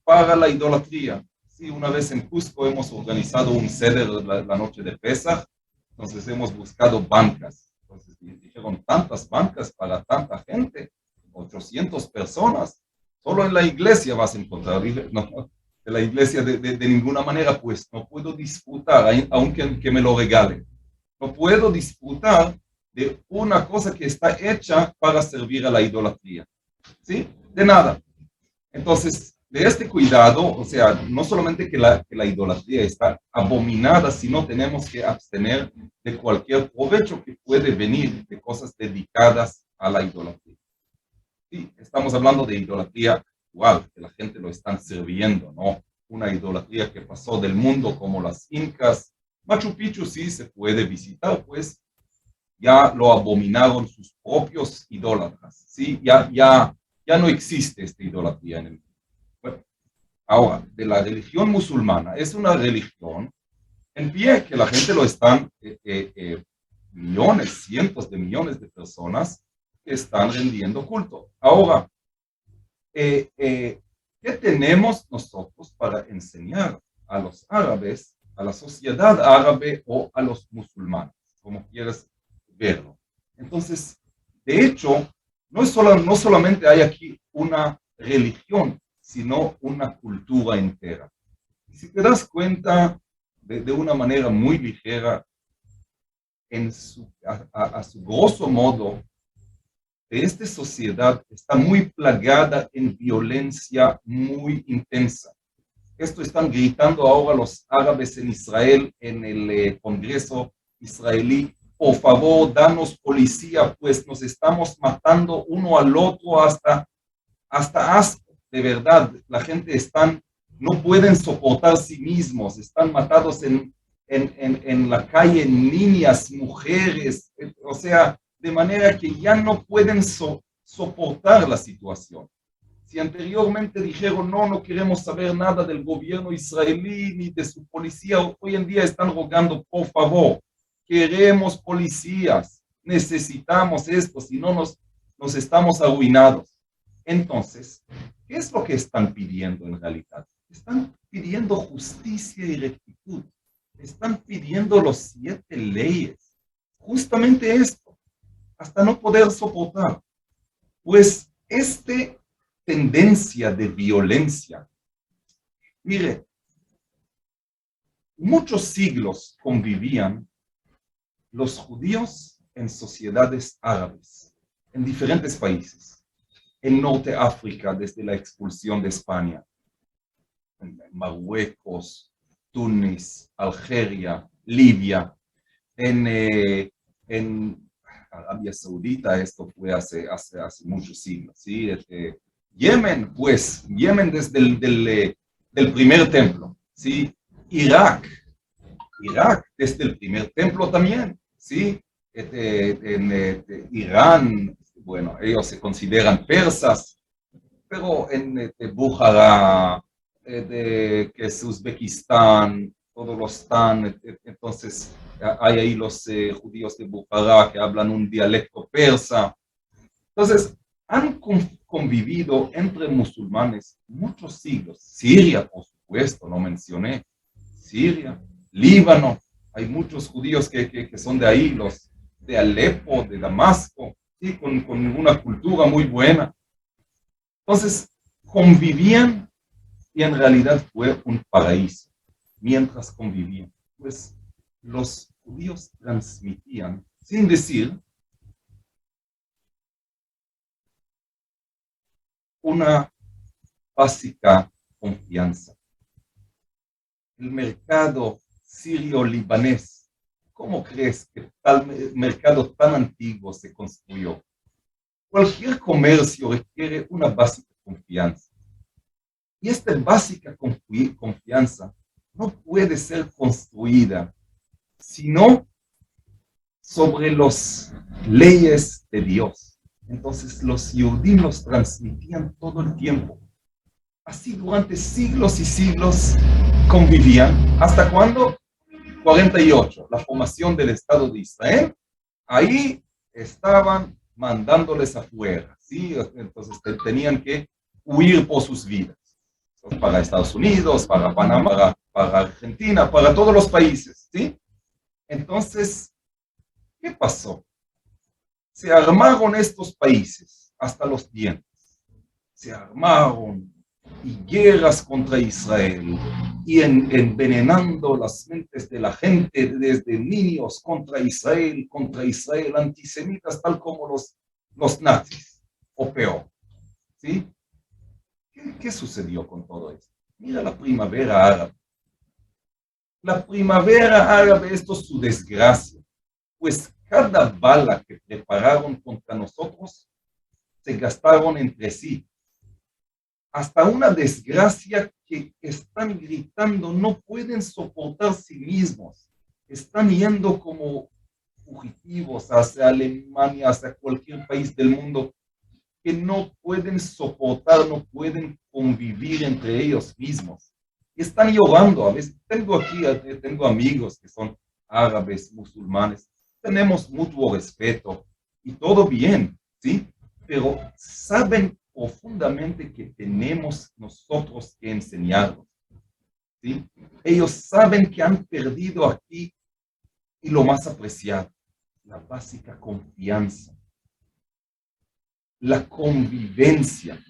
para la idolatría. Sí, una vez en Cusco hemos organizado un seder la noche de Pesach, entonces hemos buscado bancas. Entonces dijeron tantas bancas para tanta gente, 800 personas. Solo en la iglesia vas a encontrar, no, de la iglesia de ninguna manera, pues no puedo disfrutar, aunque me lo regalen. No puedo disfrutar de una cosa que está hecha para servir a la idolatría. ¿Sí? De nada. Entonces, de este cuidado, o sea, no solamente que la idolatría está abominada, sino tenemos que abstener de cualquier provecho que puede venir de cosas dedicadas a la idolatría. Sí, estamos hablando de idolatría actual, que la gente lo están sirviendo, ¿no? Una idolatría que pasó del mundo como las incas. Machu Picchu sí se puede visitar, pues ya lo abominaron sus propios idólatras, ¿sí? Ya no existe esta idolatría en el mundo. Bueno, ahora, de la religión musulmana, es una religión en pie que la gente lo están, millones, cientos de millones de personas que están rendiendo culto. Ahora, ¿qué tenemos nosotros para enseñar a los árabes, a la sociedad árabe o a los musulmanes, como quieras verlo? Entonces, de hecho, no solamente hay aquí una religión, sino una cultura entera. Y si te das cuenta de una manera muy ligera, a su grosso modo, esta sociedad está muy plagada en violencia muy intensa. Esto están gritando ahora los árabes en Israel, en el Congreso israelí, por favor, danos policía, pues nos estamos matando uno al otro hasta asco, de verdad. La gente no pueden soportar sí mismos, están matados en la calle, niñas, mujeres, o sea, de manera que ya no pueden soportar la situación, Si anteriormente dijeron, no, no queremos saber nada del gobierno israelí ni de su policía, hoy en día están rogando, por favor, queremos policías, necesitamos esto, si no nos estamos arruinados. Entonces, ¿qué es lo que están pidiendo en realidad? Están pidiendo justicia y rectitud. Están pidiendo los 7 leyes. Justamente esto, hasta no poder soportar. Pues tendencia de violencia, mire, muchos siglos convivían los judíos en sociedades árabes, en diferentes países. En Norte África, desde la expulsión de España, en Marruecos, Túnez, Algeria, Libia, en Arabia Saudita, esto fue hace muchos siglos, ¿sí? Yemen, pues, Yemen desde del primer templo, ¿sí? Irak desde el primer templo también, ¿sí? Irán, bueno, ellos se consideran persas, pero en Bújara, que es Uzbekistán, todos los están, entonces hay ahí los judíos de Bújara que hablan un dialecto persa. Entonces, han convivido entre musulmanes muchos siglos. Siria, por supuesto, lo mencioné. Siria, Líbano, hay muchos judíos que son de ahí, los de Alepo, de Damasco, ¿sí? Con una cultura muy buena. Entonces, convivían y en realidad fue un paraíso mientras convivían. Pues los judíos transmitían, sin decir, una básica confianza. El mercado sirio-libanés, ¿cómo crees que tal mercado tan antiguo se construyó? Cualquier comercio requiere una básica confianza. Y esta básica confianza no puede ser construida sino sobre las leyes de Dios. Entonces los Yehudim los transmitían todo el tiempo. Así durante siglos y siglos convivían. ¿Hasta cuándo? 48, la formación del Estado de Israel. Ahí estaban mandándoles afuera, ¿sí? Entonces tenían que huir por sus vidas. Para Estados Unidos, para Panamá, para Argentina, para todos los países, ¿sí? Entonces, ¿qué pasó? Se armaron estos países hasta los dientes. Se armaron y guerras contra Israel y envenenando las mentes de la gente desde niños contra Israel, antisemitas tal como los nazis, o peor. ¿Sí? ¿Qué sucedió con todo esto? Mira la primavera árabe. La primavera árabe, esto es su desgracia, pues cada bala que prepararon contra nosotros se gastaron entre sí. Hasta una desgracia que están gritando, no pueden soportar sí mismos. Están yendo como fugitivos hacia Alemania, hacia cualquier país del mundo, que no pueden soportar, no pueden convivir entre ellos mismos. Están llorando. A veces tengo amigos que son árabes, musulmanes, tenemos mutuo respeto y todo bien, ¿sí? Pero saben profundamente que tenemos nosotros que enseñarlos, ¿sí? Ellos saben que han perdido aquí y lo más apreciado, la básica confianza, la convivencia.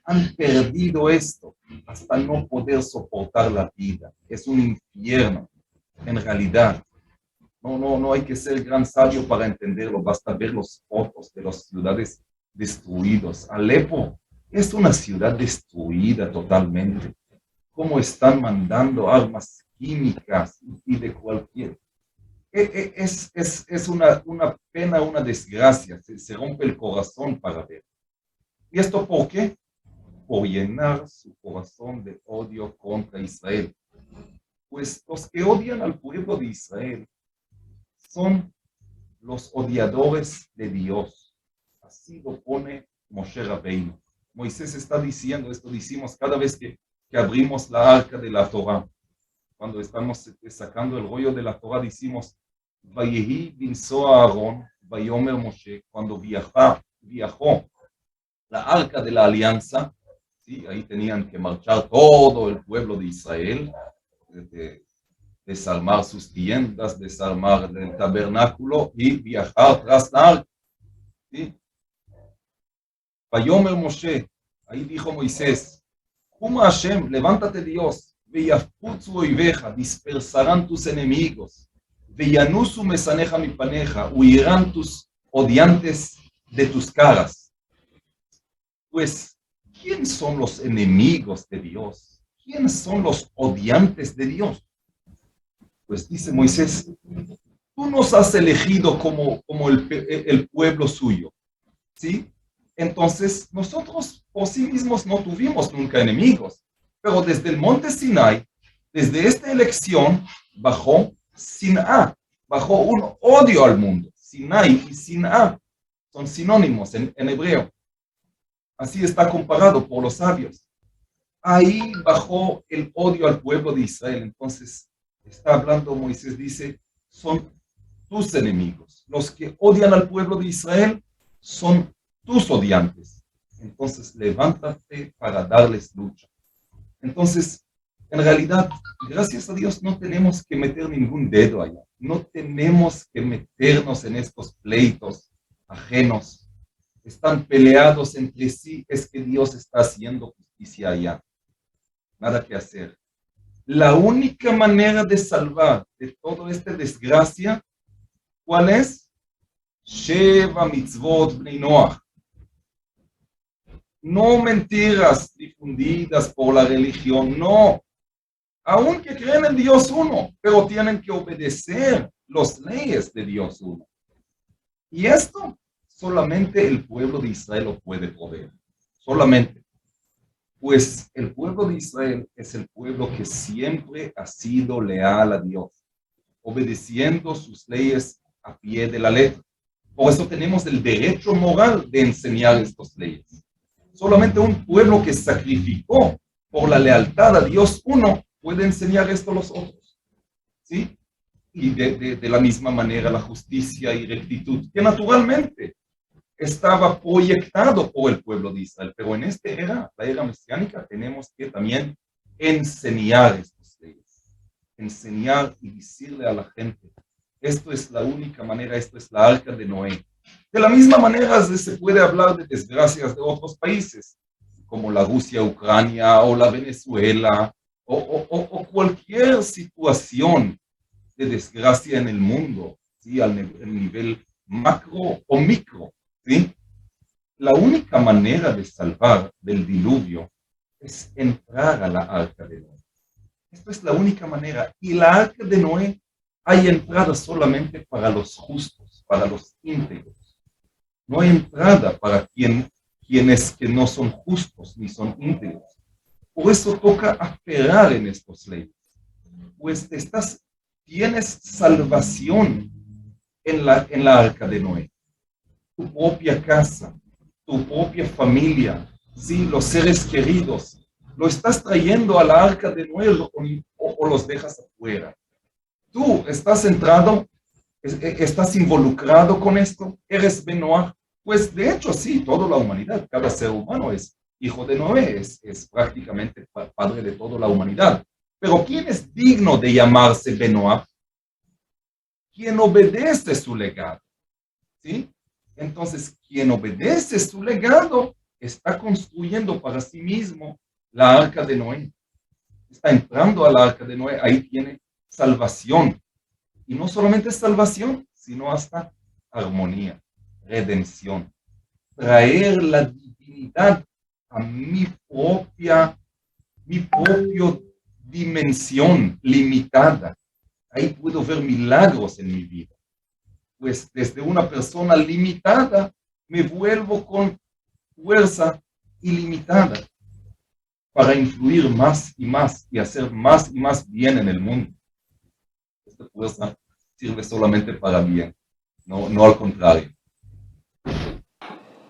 Han perdido esto hasta no poder soportar la vida. Es un infierno, en realidad. No hay que ser gran sabio para entenderlo. Basta ver los fotos de las ciudades destruidas. Alepo es una ciudad destruida totalmente. ¿Cómo están mandando armas químicas y de cualquier? Es una pena, una desgracia. Se rompe el corazón para ver. ¿Y esto por qué? Por llenar su corazón de odio contra Israel. Pues los que odian al pueblo de Israel son los odiadores de Dios. Así lo pone Moshe Rabbeinu. Moisés está diciendo, esto decimos cada vez que abrimos la arca de la Torah. Cuando estamos sacando el rollo de la Torah, decimos, Vayehi binso Aarón, Vayomer Moshe, cuando viajó la arca de la alianza, ¿sí? Ahí tenían que marchar todo el pueblo de Israel, desarmar sus tiendas, desarmar el tabernáculo y viajar tras la arca. ¿Sí? Vayomer Moshe, ahí dijo Moisés, Juma Hashem, levántate Dios, veyafutzu oiveja, dispersarán tus enemigos, veyanusu mesaneja mi paneja, huirán tus odiantes de tus caras. Pues, ¿quién son los enemigos de Dios? ¿Quiénes son los odiantes de Dios? Pues dice Moisés, tú nos has elegido como el pueblo suyo, ¿sí? Entonces, nosotros por sí mismos no tuvimos nunca enemigos, pero desde el monte Sinai, desde esta elección, bajó Sin'a, bajó un odio al mundo. Sinai y Sin'a son sinónimos en hebreo. Así está comparado por los sabios. Ahí bajó el odio al pueblo de Israel. Entonces, está hablando Moisés, dice, son tus enemigos. Los que odian al pueblo de Israel son tus odiantes. Entonces, levántate para darles lucha. Entonces, en realidad, gracias a Dios, no tenemos que meter ningún dedo allá. No tenemos que meternos en estos pleitos ajenos. Están peleados entre sí, es que Dios está haciendo justicia allá. Nada que hacer. La única manera de salvar de toda esta desgracia, ¿cuál es? Sheva mitzvot bnei Noach. No mentiras difundidas por la religión, no. Aunque creen en Dios uno, pero tienen que obedecer las leyes de Dios uno. Y esto solamente el pueblo de Israel lo puede proveer. Solamente. Pues el pueblo de Israel es el pueblo que siempre ha sido leal a Dios, obedeciendo sus leyes a pie de la letra. Por eso tenemos el derecho moral de enseñar estas leyes. Solamente un pueblo que sacrificó por la lealtad a Dios uno puede enseñar esto a los otros. ¿Sí? Y de la misma manera la justicia y rectitud, que naturalmente estaba proyectado por el pueblo de Israel, pero en esta era, la era mesiánica, tenemos que también enseñar estas leyes, enseñar y decirle a la gente, esto es la única manera, esto es la arca de Noé. De la misma manera se puede hablar de desgracias de otros países, como la Rusia, Ucrania o la Venezuela, o cualquier situación de desgracia en el mundo, ¿sí? Al nivel macro o micro. ¿Sí? La única manera de salvar del diluvio es entrar a la arca de Noé. Esto es la única manera. Y la arca de Noé hay entrada solamente para los justos, para los íntegros. No hay entrada para quienes que no son justos ni son íntegros. Por eso toca aferrar en estas leyes. Pues tienes salvación en la arca de Noé. Tu propia casa, tu propia familia, ¿sí? Los seres queridos, lo estás trayendo a la arca de Noé o los dejas afuera. Tú estás entrado, estás involucrado con esto, eres Benoah. Pues de hecho sí, toda la humanidad, cada ser humano es hijo de Noé, es prácticamente padre de toda la humanidad. Pero ¿quién es digno de llamarse Benoah? Quien obedece su legado, ¿sí? Entonces, quien obedece su legado está construyendo para sí mismo la arca de Noé. Está entrando a la arca de Noé, ahí tiene salvación. Y no solamente salvación, sino hasta armonía, redención. Traer la divinidad a mi propia dimensión limitada. Ahí puedo ver milagros en mi vida. Pues desde una persona limitada me vuelvo con fuerza ilimitada para influir más y hacer más y más bien en el mundo. Esta fuerza sirve solamente para bien, no al contrario.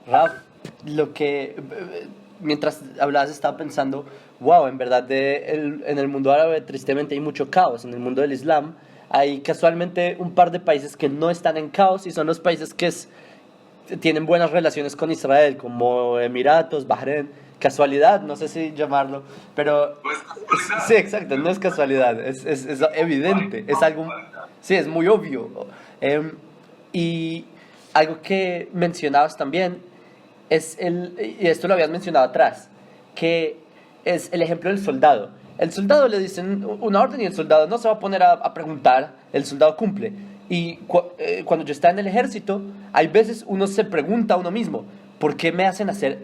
Raf, lo que mientras hablabas estaba pensando, wow, en verdad en el mundo árabe tristemente hay mucho caos, en el mundo del Islam hay casualmente un par de países que no están en caos y son los países tienen buenas relaciones con Israel, como Emiratos, Bahrein, casualidad, no sé si llamarlo, pero No es casualidad. sí, exacto, no es casualidad, es evidente, es algo, sí, es muy obvio. Em, y algo que mencionabas también y esto lo habías mencionado atrás, que es el ejemplo del soldado. El soldado le dicen una orden y el soldado no se va a poner a preguntar, el soldado cumple. Y cuando yo estaba en el ejército, hay veces uno se pregunta a uno mismo, ¿por qué me hacen hacer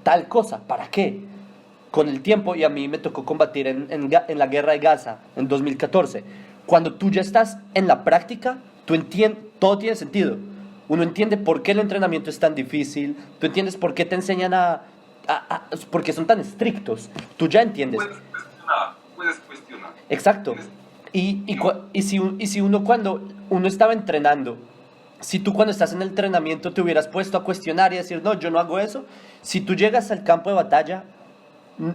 tal cosa? ¿Para qué? Con el tiempo, y a mí me tocó combatir en la guerra de Gaza en 2014, cuando tú ya estás en la práctica, tú entiendes, todo tiene sentido. Uno entiende por qué el entrenamiento es tan difícil, tú entiendes por qué te enseñan por qué son tan estrictos, tú ya entiendes. Puedes cuestionar, puedes cuestionar. Exacto. Tienes- Y si uno cuando uno estaba entrenando, si tú cuando estás en el entrenamiento te hubieras puesto a cuestionar y decir, no, yo no hago eso, si tú llegas al campo de batalla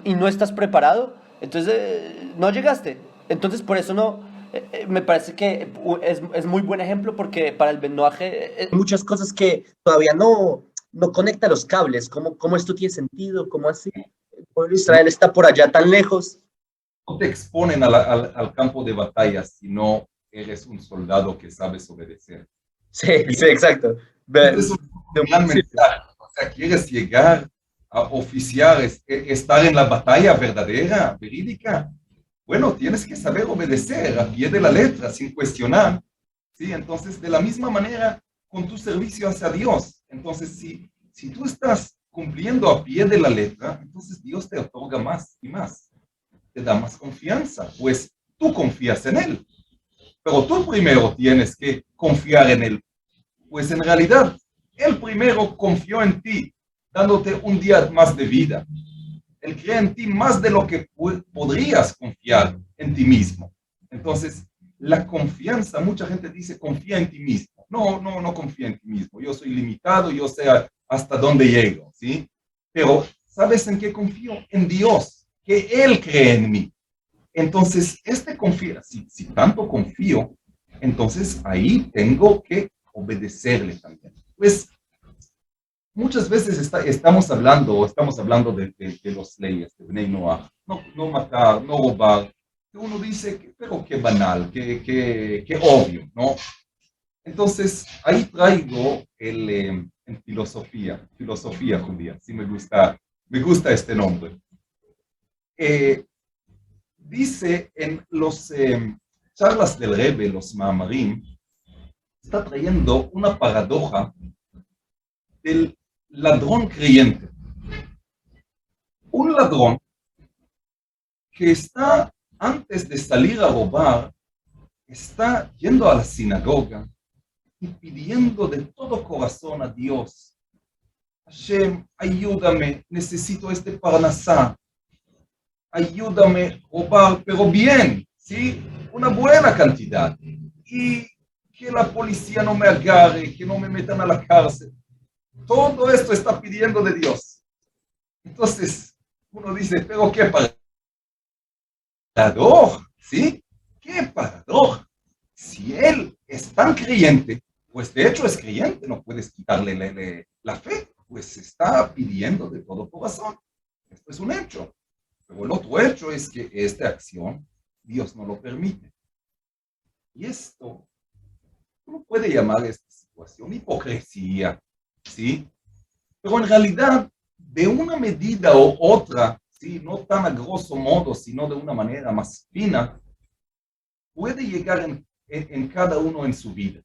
y no estás preparado, entonces no llegaste. Entonces por eso no, me parece que es muy buen ejemplo porque para el vendaje hay muchas cosas que todavía no conecta los cables. ¿Cómo esto tiene sentido? ¿Cómo así? El pueblo de no, Israel está por allá tan lejos. no te exponen al campo de batalla si no eres un soldado que sabes obedecer. Sí, Y sí, exacto. este es un gran Sí, mensaje. O sea, ¿quieres llegar a oficiar, estar en la batalla verdadera, verídica? Bueno, tienes que saber obedecer a pie de la letra, sin cuestionar. ¿Sí? Entonces, de la misma manera, con tu servicio hacia Dios. Entonces, si tú estás cumpliendo a pie de la letra, entonces Dios te otorga más y más. Te da más confianza, pues tú confías en Él. Pero tú primero tienes que confiar en Él, pues en realidad Él primero confió en ti, dándote un día más de vida. Él cree en ti más de lo que podrías confiar en ti mismo. Entonces, la confianza, mucha gente dice, confía en ti mismo. No confía en ti mismo. Yo soy limitado, yo sé hasta dónde llego, ¿sí? Pero, ¿sabes en qué confío? En Dios, que Él cree en mí. Entonces, confía, si tanto confío, entonces ahí tengo que obedecerle también. Pues muchas veces estamos hablando de las leyes de Bnei Noach, no matar, no robar. Uno dice, pero qué banal, qué obvio, ¿no? Entonces, ahí traigo en filosofía judía, sí me gusta este nombre. Eh, Dice en los charlas del Rebbe, los Maamarim, está trayendo una paradoja del ladrón creyente. Un ladrón que está, antes de salir a robar, está yendo a la sinagoga y pidiendo de todo corazón a Dios: Hashem, ayúdame, necesito este parnasá, ayúdame a robar, pero bien, ¿sí? Una buena cantidad. Y que la policía no me agarre, que no me metan a la cárcel. Todo esto está pidiendo de Dios. Entonces, uno dice, pero qué paradoja, ¿sí? ¿Qué paradoja? Si él es tan creyente, pues de hecho es creyente, no puedes quitarle la fe, pues está pidiendo de todo corazón. Esto es un hecho. Pero el otro hecho es que esta acción Dios no lo permite. Y esto, uno puede llamar a esta situación hipocresía, ¿sí? Pero en realidad, de una medida u otra, ¿sí? No tan a grosso modo, sino de una manera más fina, puede llegar en cada uno en su vida.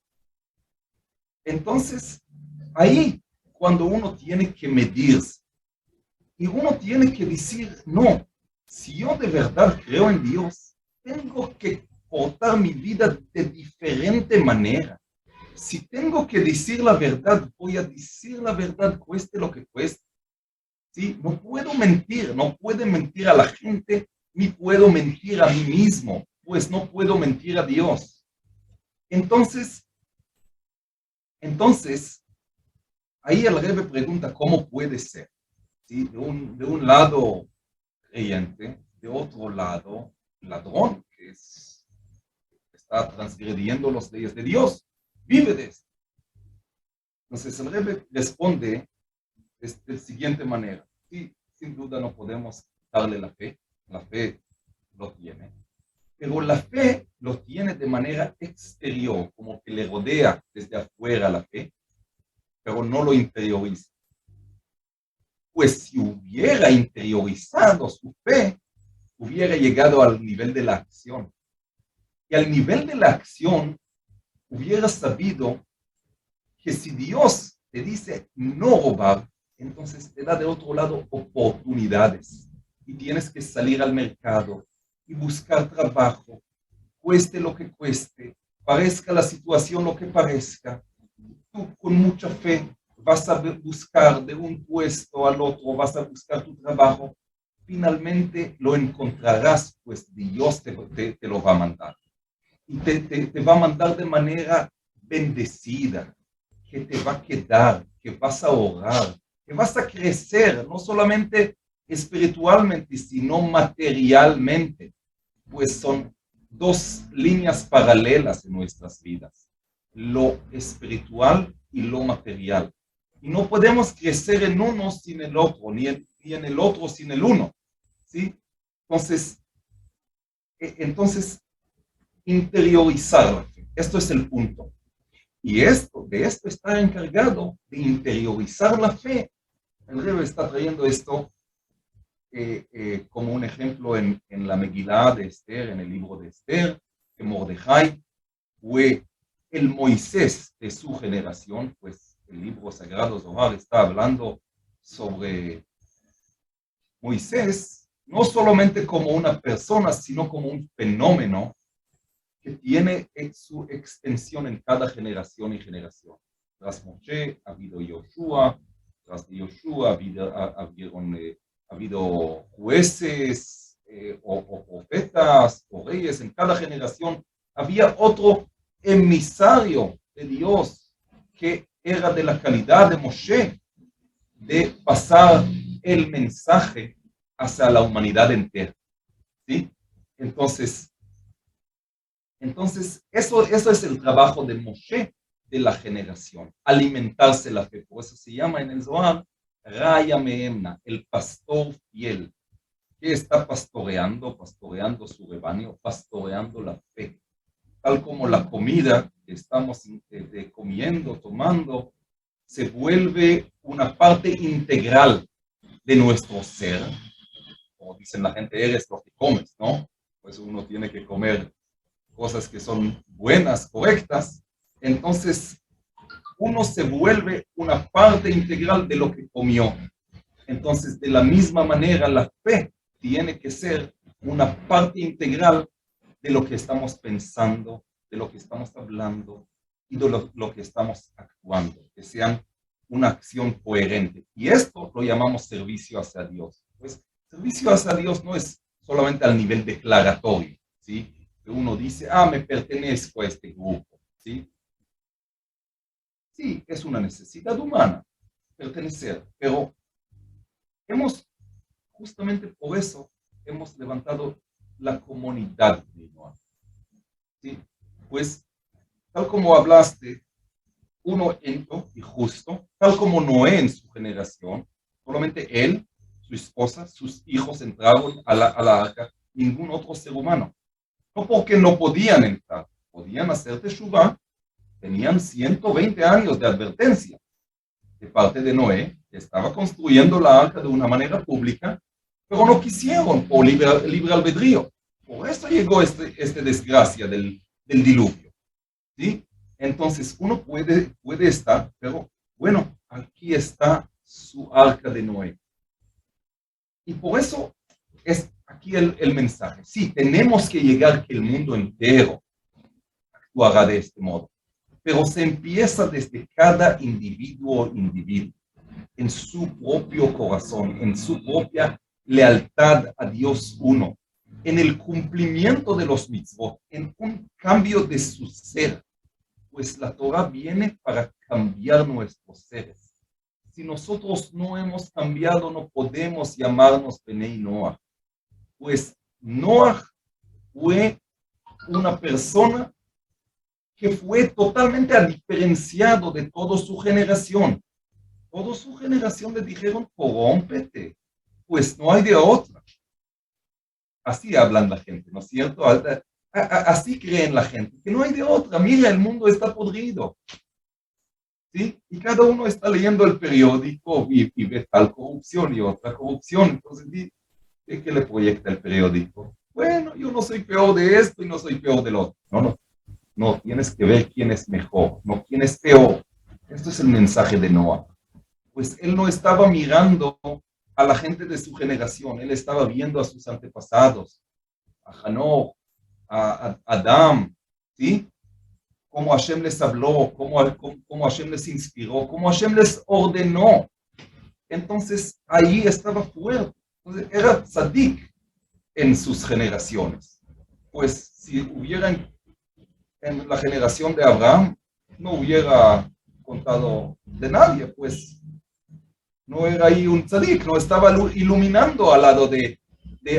Entonces, ahí, cuando uno tiene que medirse y uno tiene que decir, no, si yo de verdad creo en Dios, tengo que portar mi vida de diferente manera. Si tengo que decir la verdad, voy a decir la verdad, cueste lo que cueste. ¿Sí? No puedo mentir, no puedo mentir a la gente, ni puedo mentir a mí mismo, pues no puedo mentir a Dios. Entonces, ahí el Rebbe pregunta, ¿cómo puede ser? ¿sí? De un lado creyente, de otro lado ladrón, que está transgrediendo las leyes de Dios, vive de esto. Entonces el Rebbe responde de la siguiente manera. Sí, sin duda no podemos darle la fe lo tiene, pero la fe lo tiene de manera exterior, como que le rodea desde afuera la fe, pero no lo interioriza. Pues si hubiera interiorizado su fe, hubiera llegado al nivel de la acción. Y al nivel de la acción, hubiera sabido que si Dios te dice no robar, entonces te da de otro lado oportunidades. Y tienes que salir al mercado y buscar trabajo, cueste lo que cueste, parezca la situación lo que parezca. Tú con mucha fe vas a buscar de un puesto al otro, vas a buscar tu trabajo. Finalmente lo encontrarás, pues Dios te lo va a mandar. Y te va a mandar de manera bendecida, que te va a quedar, que vas a orar, que vas a crecer, no solamente espiritualmente, sino materialmente, pues son dos líneas paralelas en nuestras vidas, lo espiritual y lo material. Y no podemos crecer en uno sin el otro, ni en el otro sin el uno, ¿sí? Entonces interiorizar la fe. Esto es el punto. Y de esto está encargado de interiorizar la fe. El Rebbe está trayendo esto como un ejemplo en la Megilá de Esther, en el libro de Esther, que Mordejai fue el Moisés de su generación, pues el libro sagrado Zohar está hablando sobre Moisés, no solamente como una persona, sino como un fenómeno que tiene su extensión en cada generación y generación. Tras Moshe ha habido Yoshua, tras de Yoshua ha habido jueces o profetas o reyes. En cada generación había otro emisario de Dios que era de la calidad de Moshe, de pasar el mensaje hacia la humanidad entera. ¿Sí? Entonces, eso es el trabajo de Moshe, de la generación, alimentarse la fe. Por eso se llama en el Zohar, Raya Meemna, el pastor fiel, que está pastoreando su rebaño, pastoreando la fe. Tal como la comida que estamos comiendo, tomando, se vuelve una parte integral de nuestro ser. Como dicen la gente, eres lo que comes, ¿no? Pues uno tiene que comer cosas que son buenas, correctas, entonces uno se vuelve una parte integral de lo que comió. Entonces, de la misma manera, la fe tiene que ser una parte integral de lo que estamos pensando, de lo que estamos hablando y de lo que estamos actuando, que sean una acción coherente. Y esto lo llamamos servicio hacia Dios. Pues, servicio hacia Dios no es solamente al nivel declaratorio, ¿sí? Que uno dice, me pertenezco a este grupo, ¿sí? Sí, es una necesidad humana pertenecer, pero justamente por eso, hemos levantado la comunidad de Noah, ¿sí? Pues, tal como hablaste, uno ento y justo, tal como Noé en su generación, solamente él, su esposa, sus hijos entraron a la arca, ningún otro ser humano. No porque no podían entrar, podían hacer teshuvá, tenían 120 años de advertencia de parte de Noé, que estaba construyendo la arca de una manera pública, pero no quisieron por libre albedrío. Por eso llegó este desgracia del diluvio, ¿sí? Entonces uno puede estar, pero bueno, aquí está su arca de Noé. Y por eso es aquí el mensaje. Sí, tenemos que llegar que el mundo entero actuará de este modo. Pero se empieza desde cada individuo, en su propio corazón, en su propia lealtad a Dios uno, en el cumplimiento de los mitzvot, en un cambio de su ser, pues la Torah viene para cambiar nuestros seres. si nosotros no hemos cambiado, no podemos llamarnos Benei Noach. Pues Noach fue una persona que fue totalmente diferenciado de toda su generación. Toda su generación le dijeron, corrómpete, pues no hay de otra. Así hablan la gente, ¿no es cierto? Así creen la gente, que no hay de otra. Mira, el mundo está podrido. ¿Sí? Y cada uno está leyendo el periódico y ve tal corrupción y otra corrupción. Entonces, ¿qué le proyecta el periódico? Bueno, yo no soy peor de esto y no soy peor del otro. No, tienes que ver quién es mejor, no quién es peor. Esto es el mensaje de Noah. Pues él no estaba mirando a la gente de su generación, él estaba viendo a sus antepasados, a Hanoch, a Adam, ¿sí? Cómo Hashem les habló, cómo Hashem les inspiró, cómo Hashem les ordenó. Entonces, ahí estaba fuerte. Entonces, era tzadik en sus generaciones. Pues, si hubieran en la generación de Abraham, no hubiera contado de nadie, pues no era ahí un tzadik, no estaba iluminando al lado de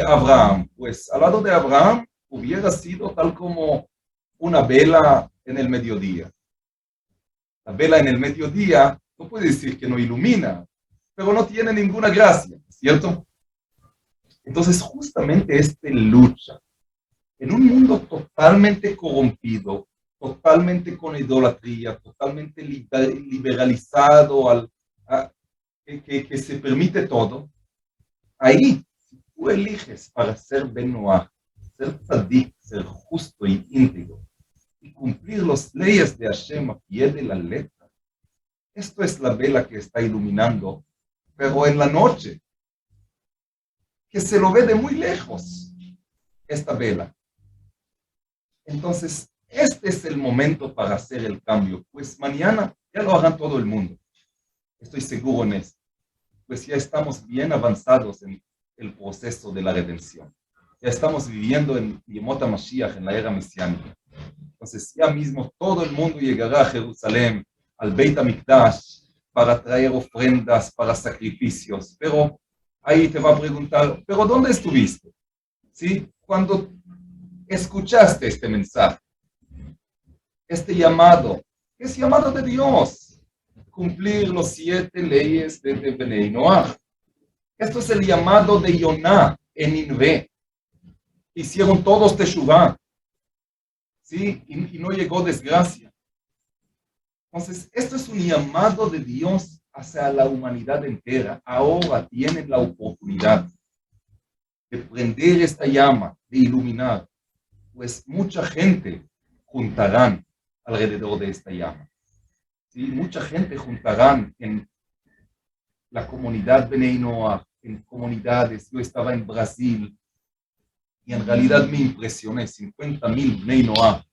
Abraham. Pues al lado de Abraham hubiera sido tal como una vela en el mediodía. La vela en el mediodía no puede decir que no ilumina, pero no tiene ninguna gracia, ¿cierto? Entonces justamente lucha en un mundo totalmente corrompido, totalmente con idolatría, totalmente liberalizado, que se permite todo. Ahí, si tú eliges para ser Ben Noach, ser tzadik, ser justo y íntegro, y cumplir las leyes de Hashem a pie de la letra, esto es la vela que está iluminando, pero en la noche, que se lo ve de muy lejos, esta vela. Entonces, este es el momento para hacer el cambio, pues mañana ya lo harán todo el mundo. Estoy seguro en esto. Pues ya estamos bien avanzados en el proceso de la redención. Ya estamos viviendo en Yemot HaMashiach, en la era mesiánica. Entonces, ya mismo todo el mundo llegará a Jerusalén, al Beit HaMikdash, para traer ofrendas, para sacrificios. Pero ahí te va a preguntar, ¿pero dónde estuviste? ¿Sí? Cuando escuchaste este mensaje, este llamado, es llamado de Dios, cumplir los 7 leyes de Benei Noach. Esto es el llamado de Yoná en Ninvé. Hicieron todos Teshuvá, ¿sí? Y no llegó desgracia. Entonces, esto es un llamado de Dios hacia la humanidad entera. Ahora tienen la oportunidad de prender esta llama, de iluminar, pues mucha gente juntarán alrededor de esta llama. ¿Sí? Mucha gente juntarán en la comunidad Benei Noach, en comunidades. Yo estaba en Brasil y en realidad me impresioné, 50,000 Benei Noach.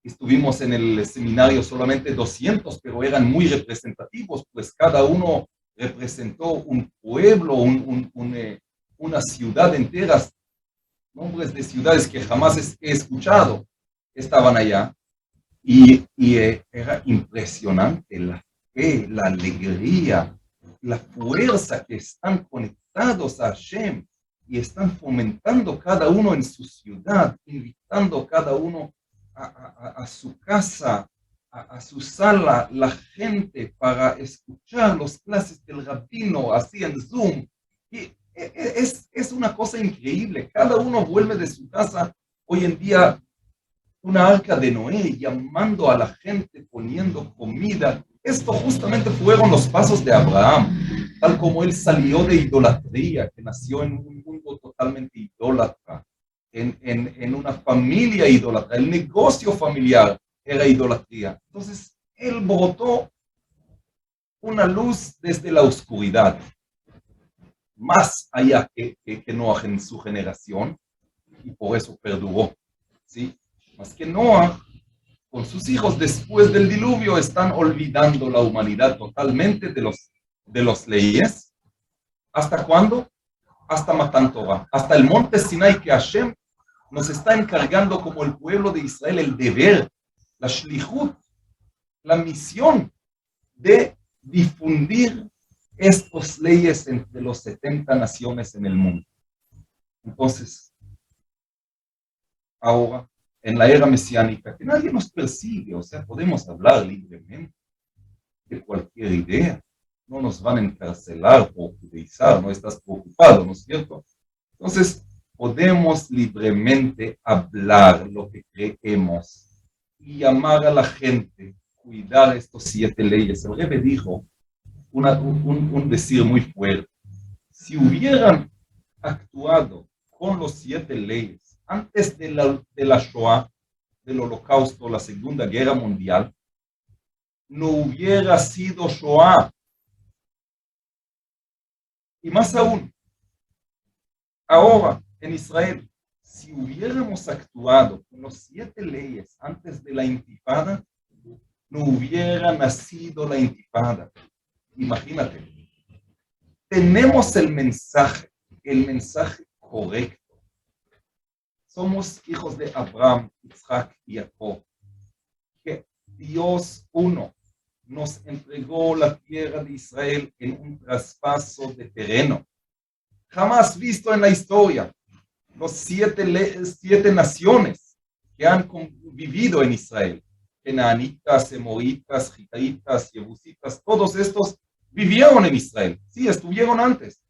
Estuvimos en el seminario solamente 200, pero eran muy representativos, pues cada uno representó un pueblo, una ciudad entera, nombres de ciudades que jamás he escuchado, estaban allá. Y era impresionante la fe, la alegría, la fuerza que están conectados a Hashem y están fomentando cada uno en su ciudad, invitando cada uno a su casa, a su sala, la gente para escuchar las clases del rabino, así en Zoom. Y es una cosa increíble. Cada uno vuelve de su casa hoy en día una arca de Noé, llamando a la gente, poniendo comida. Esto justamente fueron los pasos de Abraham, tal como él salió de idolatría, que nació en un mundo totalmente idólatra, en una familia idólatra. El negocio familiar era idolatría. Entonces, él brotó una luz desde la oscuridad, más allá que Noah en su generación, y por eso perduró, ¿sí? Más que Noah, con sus hijos después del diluvio, están olvidando la humanidad totalmente de los leyes. ¿Hasta cuándo? Hasta Matan Torah, hasta el monte Sinai, que Hashem nos está encargando como el pueblo de Israel el deber, la shlichut, la misión de difundir estas leyes entre los 70 naciones en el mundo. Entonces, ahora, en la era mesiánica, que nadie nos persigue, o sea, podemos hablar libremente de cualquier idea, no nos van a encarcelar o judaizar, no estás preocupado, ¿no es cierto? Entonces, podemos libremente hablar lo que creemos y llamar a la gente, cuidar estas 7 leyes. El Rebbe dijo un decir muy fuerte: si hubieran actuado con los 7 leyes antes de la Shoah, del Holocausto, la Segunda Guerra Mundial, no hubiera sido Shoah. Y más aún, ahora en Israel, si hubiéramos actuado con las 7 leyes antes de la intifada, no hubiera nacido la intifada. Imagínate, tenemos el mensaje correcto. Somos hijos de Abraham, Isaac y Jacob. Que Dios uno nos entregó la tierra de Israel en un traspaso de terreno jamás visto en la historia. Los 7 naciones que han vivido en Israel, Canaanitas, Emoritas, Gitaitas, Jebusitas, todos estos vivieron en Israel. Sí, estuvieron antes.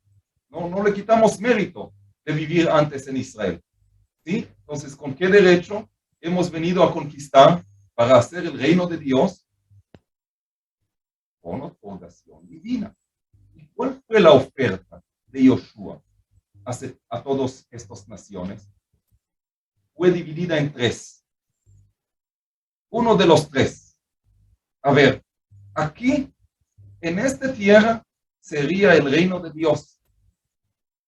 No le quitamos mérito de vivir antes en Israel. ¿Sí? Entonces, ¿con qué derecho hemos venido a conquistar para hacer el reino de Dios? Con otorgación divina. ¿Y cuál fue la oferta de Yoshua a todas estas naciones? Fue dividida en 3. Uno de los 3. A ver, aquí, en esta tierra, sería el reino de Dios.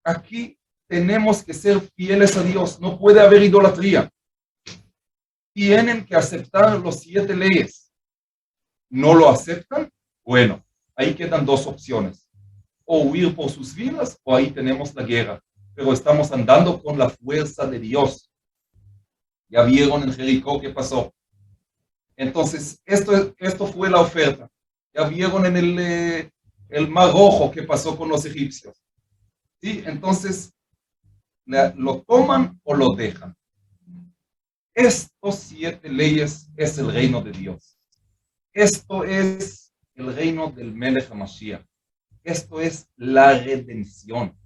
Aquí tenemos que ser fieles a Dios. No puede haber idolatría. Tienen que aceptar los 7 leyes. ¿No lo aceptan? Bueno, ahí quedan 2 opciones. O huir por sus vidas, o ahí tenemos la guerra. Pero estamos andando con la fuerza de Dios. Ya vieron en Jericó qué pasó. Entonces, esto fue la oferta. Ya vieron en el Mar Rojo qué pasó con los egipcios. ¿Sí? Entonces, ¿lo toman o lo dejan? Estos 7 leyes es el reino de Dios. Esto es el reino del Melech HaMashiach. Esto es la redención,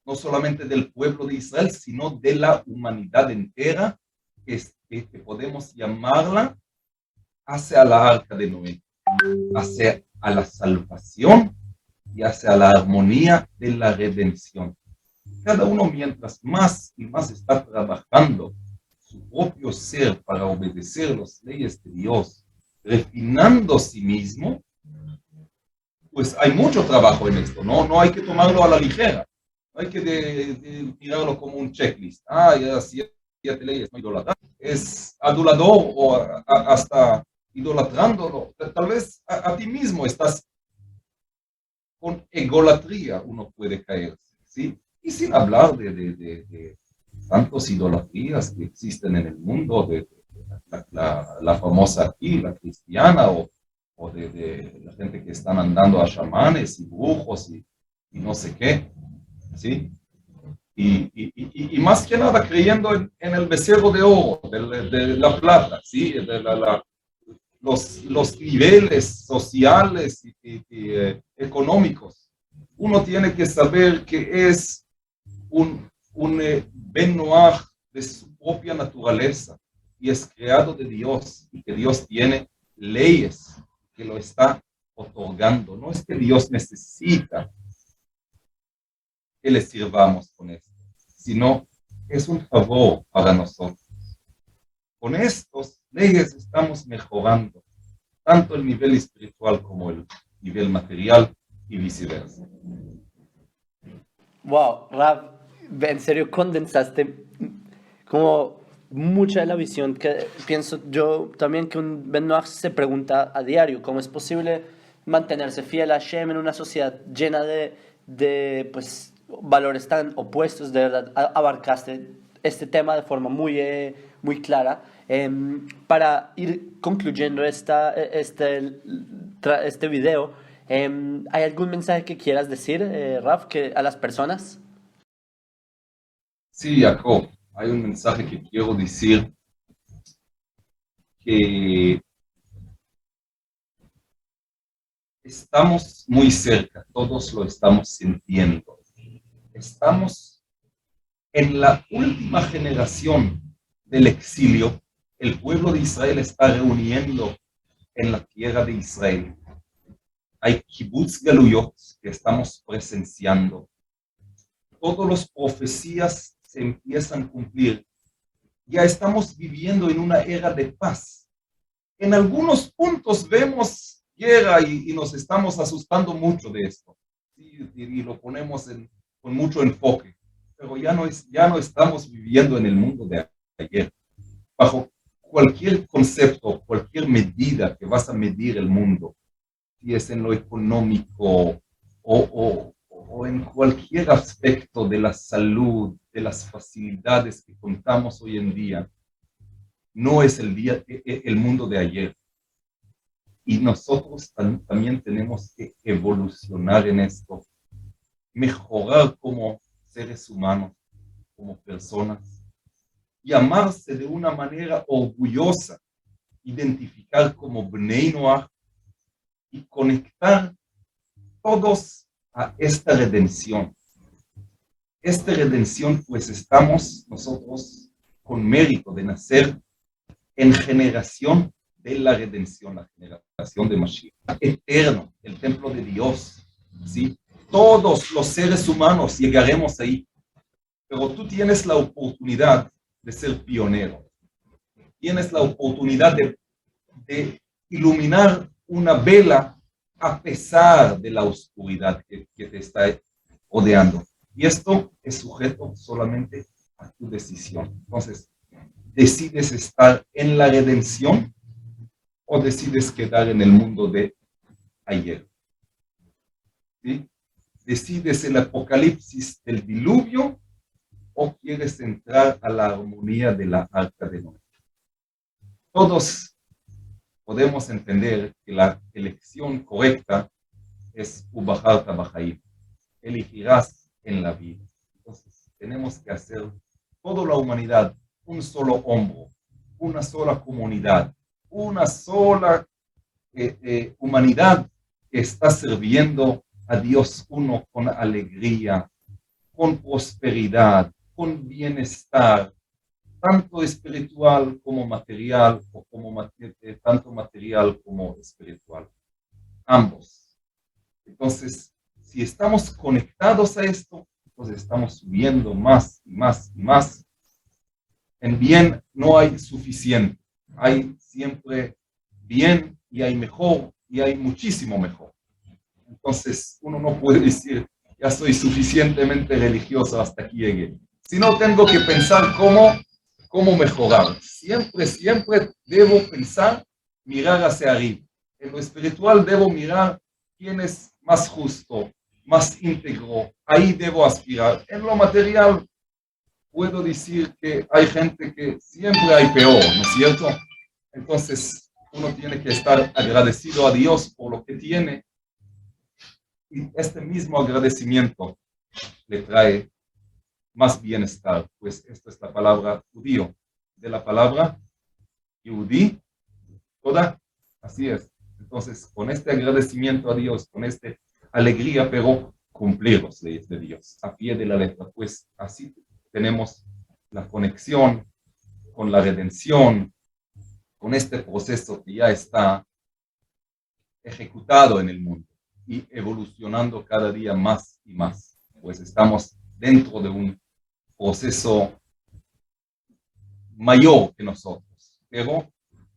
no solamente del pueblo de Israel, sino de la humanidad entera, que podemos llamarla hacia la arca de Noé, hacia a la salvación y hacia la armonía de la redención. Cada uno, mientras más y más está trabajando su propio ser para obedecer las leyes de Dios, refinando a sí mismo, pues hay mucho trabajo en esto, no hay que tomarlo a la ligera, no hay que tirarlo como un checklist. Ya 7 leyes, no idolatrar. Es adulador o hasta idolatrándolo. Tal vez a ti mismo estás con egolatría, uno puede caerse, ¿sí? Y sin hablar de tantas idolatrías que existen en el mundo, de la famosa aquí, la cristiana, o de la gente que están andando a chamanes y brujos y no sé qué, ¿sí? Y más que nada creyendo en el becerro de oro, de la plata, ¿sí? De los niveles sociales y económicos. Uno tiene que saber que es un Ben Noach de su propia naturaleza y es creado de Dios y que Dios tiene leyes que lo está otorgando. No es que Dios necesita que le sirvamos con esto, sino es un favor para nosotros. Con estos leyes estamos mejorando tanto el nivel espiritual como el nivel material y viceversa. Wow, Rav, en serio condensaste como mucha de la visión que pienso yo también que un Ben Noach se pregunta a diario: ¿cómo es posible mantenerse fiel a Hashem en una sociedad llena de pues, valores tan opuestos? De verdad, abarcaste este tema de forma muy clara. Para ir concluyendo este video, ¿Hay algún mensaje que quieras decir, Raf, a las personas? Sí, Jacob, hay un mensaje que quiero decir que estamos muy cerca, todos lo estamos sintiendo. Estamos en la última generación del exilio. El pueblo de Israel está reuniendo en la tierra de Israel. Hay kibbutz galuyot que estamos presenciando. Todas las profecías se empiezan a cumplir. Ya estamos viviendo en una era de paz. En algunos puntos vemos guerra y nos estamos asustando mucho de esto. Y lo ponemos con mucho enfoque. Pero ya no estamos viviendo en el mundo de ayer. Bajo cualquier concepto, cualquier medida que vas a medir el mundo, si es en lo económico o en cualquier aspecto de la salud, de las facilidades que contamos hoy en día, no es el mundo de ayer. Y nosotros también tenemos que evolucionar en esto, mejorar como seres humanos, como personas, y amarse de una manera orgullosa, identificar como Bnei Noach y conectar todos a esta redención. Esta redención, pues estamos nosotros con mérito de nacer en generación de la redención, la generación de Mashiach, eterno, el templo de Dios, ¿sí? Todos los seres humanos llegaremos ahí, pero tú tienes la oportunidad de ser pionero, tienes la oportunidad de iluminar una vela a pesar de la oscuridad que te está rodeando. Y esto es sujeto solamente a tu decisión. Entonces, ¿decides estar en la redención o decides quedar en el mundo de ayer? ¿Sí? ¿Decides el apocalipsis del diluvio o quieres entrar a la armonía de la arca de Noé? Todos podemos entender que la elección correcta es Ubahar Tabajaim. Elegirás en la vida. Entonces, tenemos que hacer toda la humanidad un solo hombro, una sola comunidad, una sola humanidad que está sirviendo a Dios uno con alegría, con prosperidad, con bienestar, tanto espiritual como material, o tanto material como espiritual. Ambos. Entonces, si estamos conectados a esto, entonces estamos subiendo más y más y más. En bien no hay suficiente. Hay siempre bien y hay mejor y hay muchísimo mejor. Entonces, uno no puede decir, ya soy suficientemente religioso, hasta aquí llegué. Sino tengo que pensar cómo mejorar. Siempre debo pensar, mirar hacia arriba. En lo espiritual debo mirar quién es más justo, más íntegro. Ahí debo aspirar. En lo material puedo decir que hay gente que siempre hay peor, ¿no es cierto? Entonces, uno tiene que estar agradecido a Dios por lo que tiene. Y este mismo agradecimiento le trae más bienestar, pues esta es la palabra judío, de la palabra yudí, toda, así es. Entonces, con este agradecimiento a Dios, con esta alegría, pero cumplir las leyes de Dios, a pie de la letra, pues así tenemos la conexión con la redención, con este proceso que ya está ejecutado en el mundo y evolucionando cada día más y más, pues estamos dentro de un proceso mayor que nosotros, pero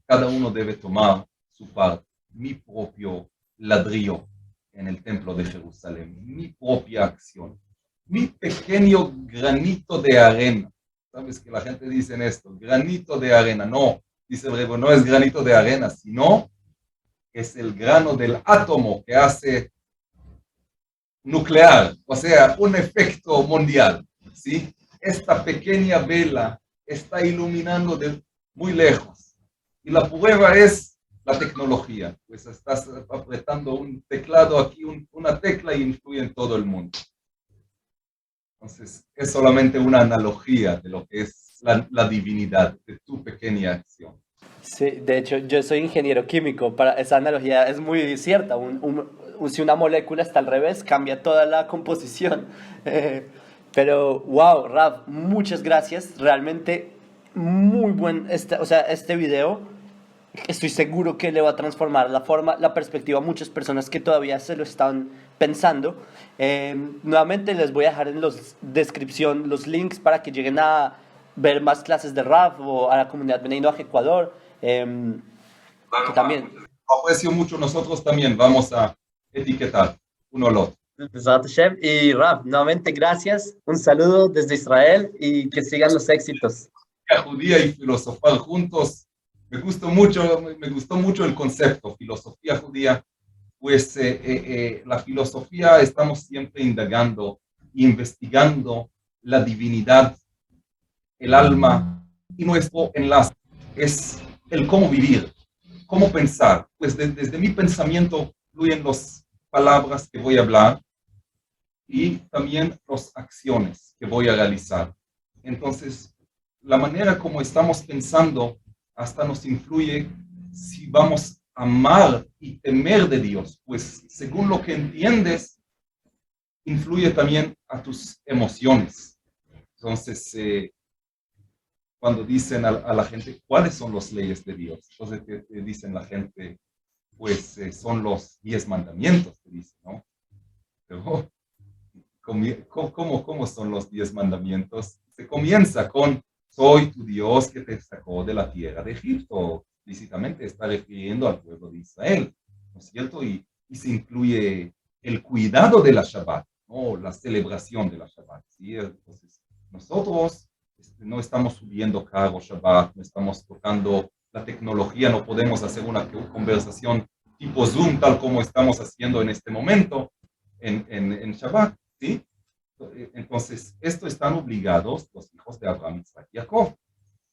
cada uno debe tomar su parte. Mi propio ladrillo en el templo de Jerusalén, mi propia acción, mi pequeño granito de arena. ¿Sabes que la gente dice esto? Granito de arena. No, dice el Rebbe, no es granito de arena, sino es el grano del átomo que hace nuclear, o sea, un efecto mundial, ¿sí? Esta pequeña vela está iluminando de muy lejos. Y la prueba es la tecnología. Pues estás apretando un teclado aquí, una tecla y influye en todo el mundo. Entonces, es solamente una analogía de lo que es la divinidad, de tu pequeña acción. Sí, de hecho, yo soy ingeniero químico. Para esa analogía es muy cierta. Si una molécula está al revés, cambia toda la composición. Pero, wow, Raf, muchas gracias. Realmente muy buen, o sea, este video. Estoy seguro que le va a transformar la forma, la perspectiva a muchas personas que todavía se lo están pensando. Nuevamente les voy a dejar en la descripción los links para que lleguen a ver más clases de RAF o a la comunidad Bnei Noach Ecuador. Que también. Aprecio mucho, nosotros también vamos a etiquetar uno al otro. Besat Hashem. Y Raf, nuevamente gracias. Un saludo desde Israel y que sigan los éxitos. Judía y filosofar juntos. Me gustó mucho el concepto, filosofía judía. Pues la filosofía estamos siempre indagando, investigando la divinidad, el alma y nuestro enlace. Es el cómo vivir, cómo pensar. Pues desde mi pensamiento fluyen las palabras que voy a hablar y también las acciones que voy a realizar. Entonces, la manera como estamos pensando hasta nos influye si vamos a amar y temer de Dios, pues según lo que entiendes, influye también a tus emociones. Entonces, cuando dicen a la gente, ¿cuáles son las leyes de Dios? Entonces te dicen la gente, pues son los 10 mandamientos, te dicen, ¿no? Pero, ¿cómo son los 10 mandamientos? Se comienza con, soy tu Dios que te sacó de la tierra de Egipto. Explícitamente está refiriendo al pueblo de Israel, ¿no es cierto? Y se incluye el cuidado de la Shabbat, ¿no? La celebración de la Shabbat, ¿sí? Entonces, nosotros no estamos subiendo cargo Shabbat, no estamos tocando la tecnología, no podemos hacer una conversación tipo Zoom, tal como estamos haciendo en este momento en Shabbat, ¿sí? Entonces, esto están obligados los hijos de Abraham, Isaac y Jacob.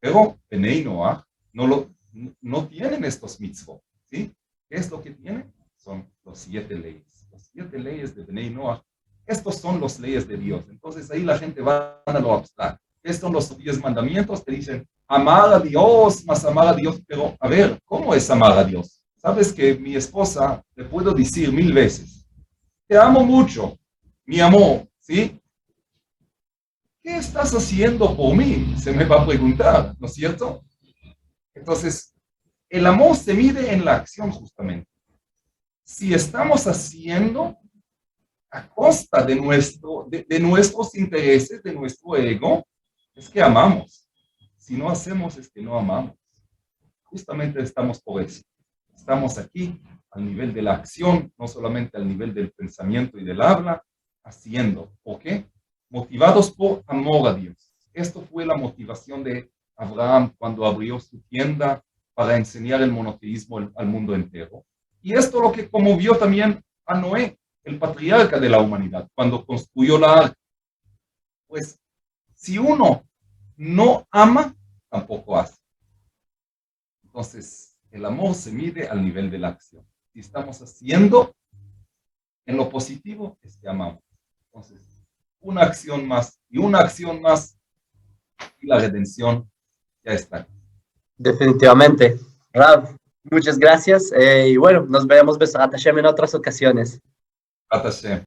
Pero Bnei Noach no tienen estos mitzvot, ¿sí? ¿Qué es lo que tienen? Son los 7 leyes. Las 7 leyes de Bnei Noach, estos son las leyes de Dios. Entonces, ahí la gente va a lo abstracto. Estos son los 10 mandamientos, te dicen, amar a Dios, más amar a Dios. Pero, a ver, ¿cómo es amar a Dios? Sabes que mi esposa, le puedo decir 1000 veces, te amo mucho, mi amor, ¿sí? ¿Qué estás haciendo por mí? Se me va a preguntar, ¿no es cierto? Entonces, el amor se mide en la acción justamente. Si estamos haciendo a costa de nuestros intereses, de nuestro ego, es que amamos. Si no hacemos, es que no amamos. Justamente estamos por eso. Estamos aquí al nivel de la acción, no solamente al nivel del pensamiento y del habla, haciendo. ¿Por qué? Motivados por amor a Dios. Esto fue la motivación de Abraham cuando abrió su tienda para enseñar el monoteísmo al mundo entero. Y esto lo que conmovió también a Noé, el patriarca de la humanidad, cuando construyó la arca. Pues, si uno no ama, tampoco hace. Entonces, el amor se mide al nivel de la acción. Si estamos haciendo en lo positivo, es que amamos. Entonces, una acción más y una acción más y la redención ya está. Definitivamente. Rav, muchas gracias. Y bueno, nos veremos Besat Hashem en otras ocasiones. Atashem.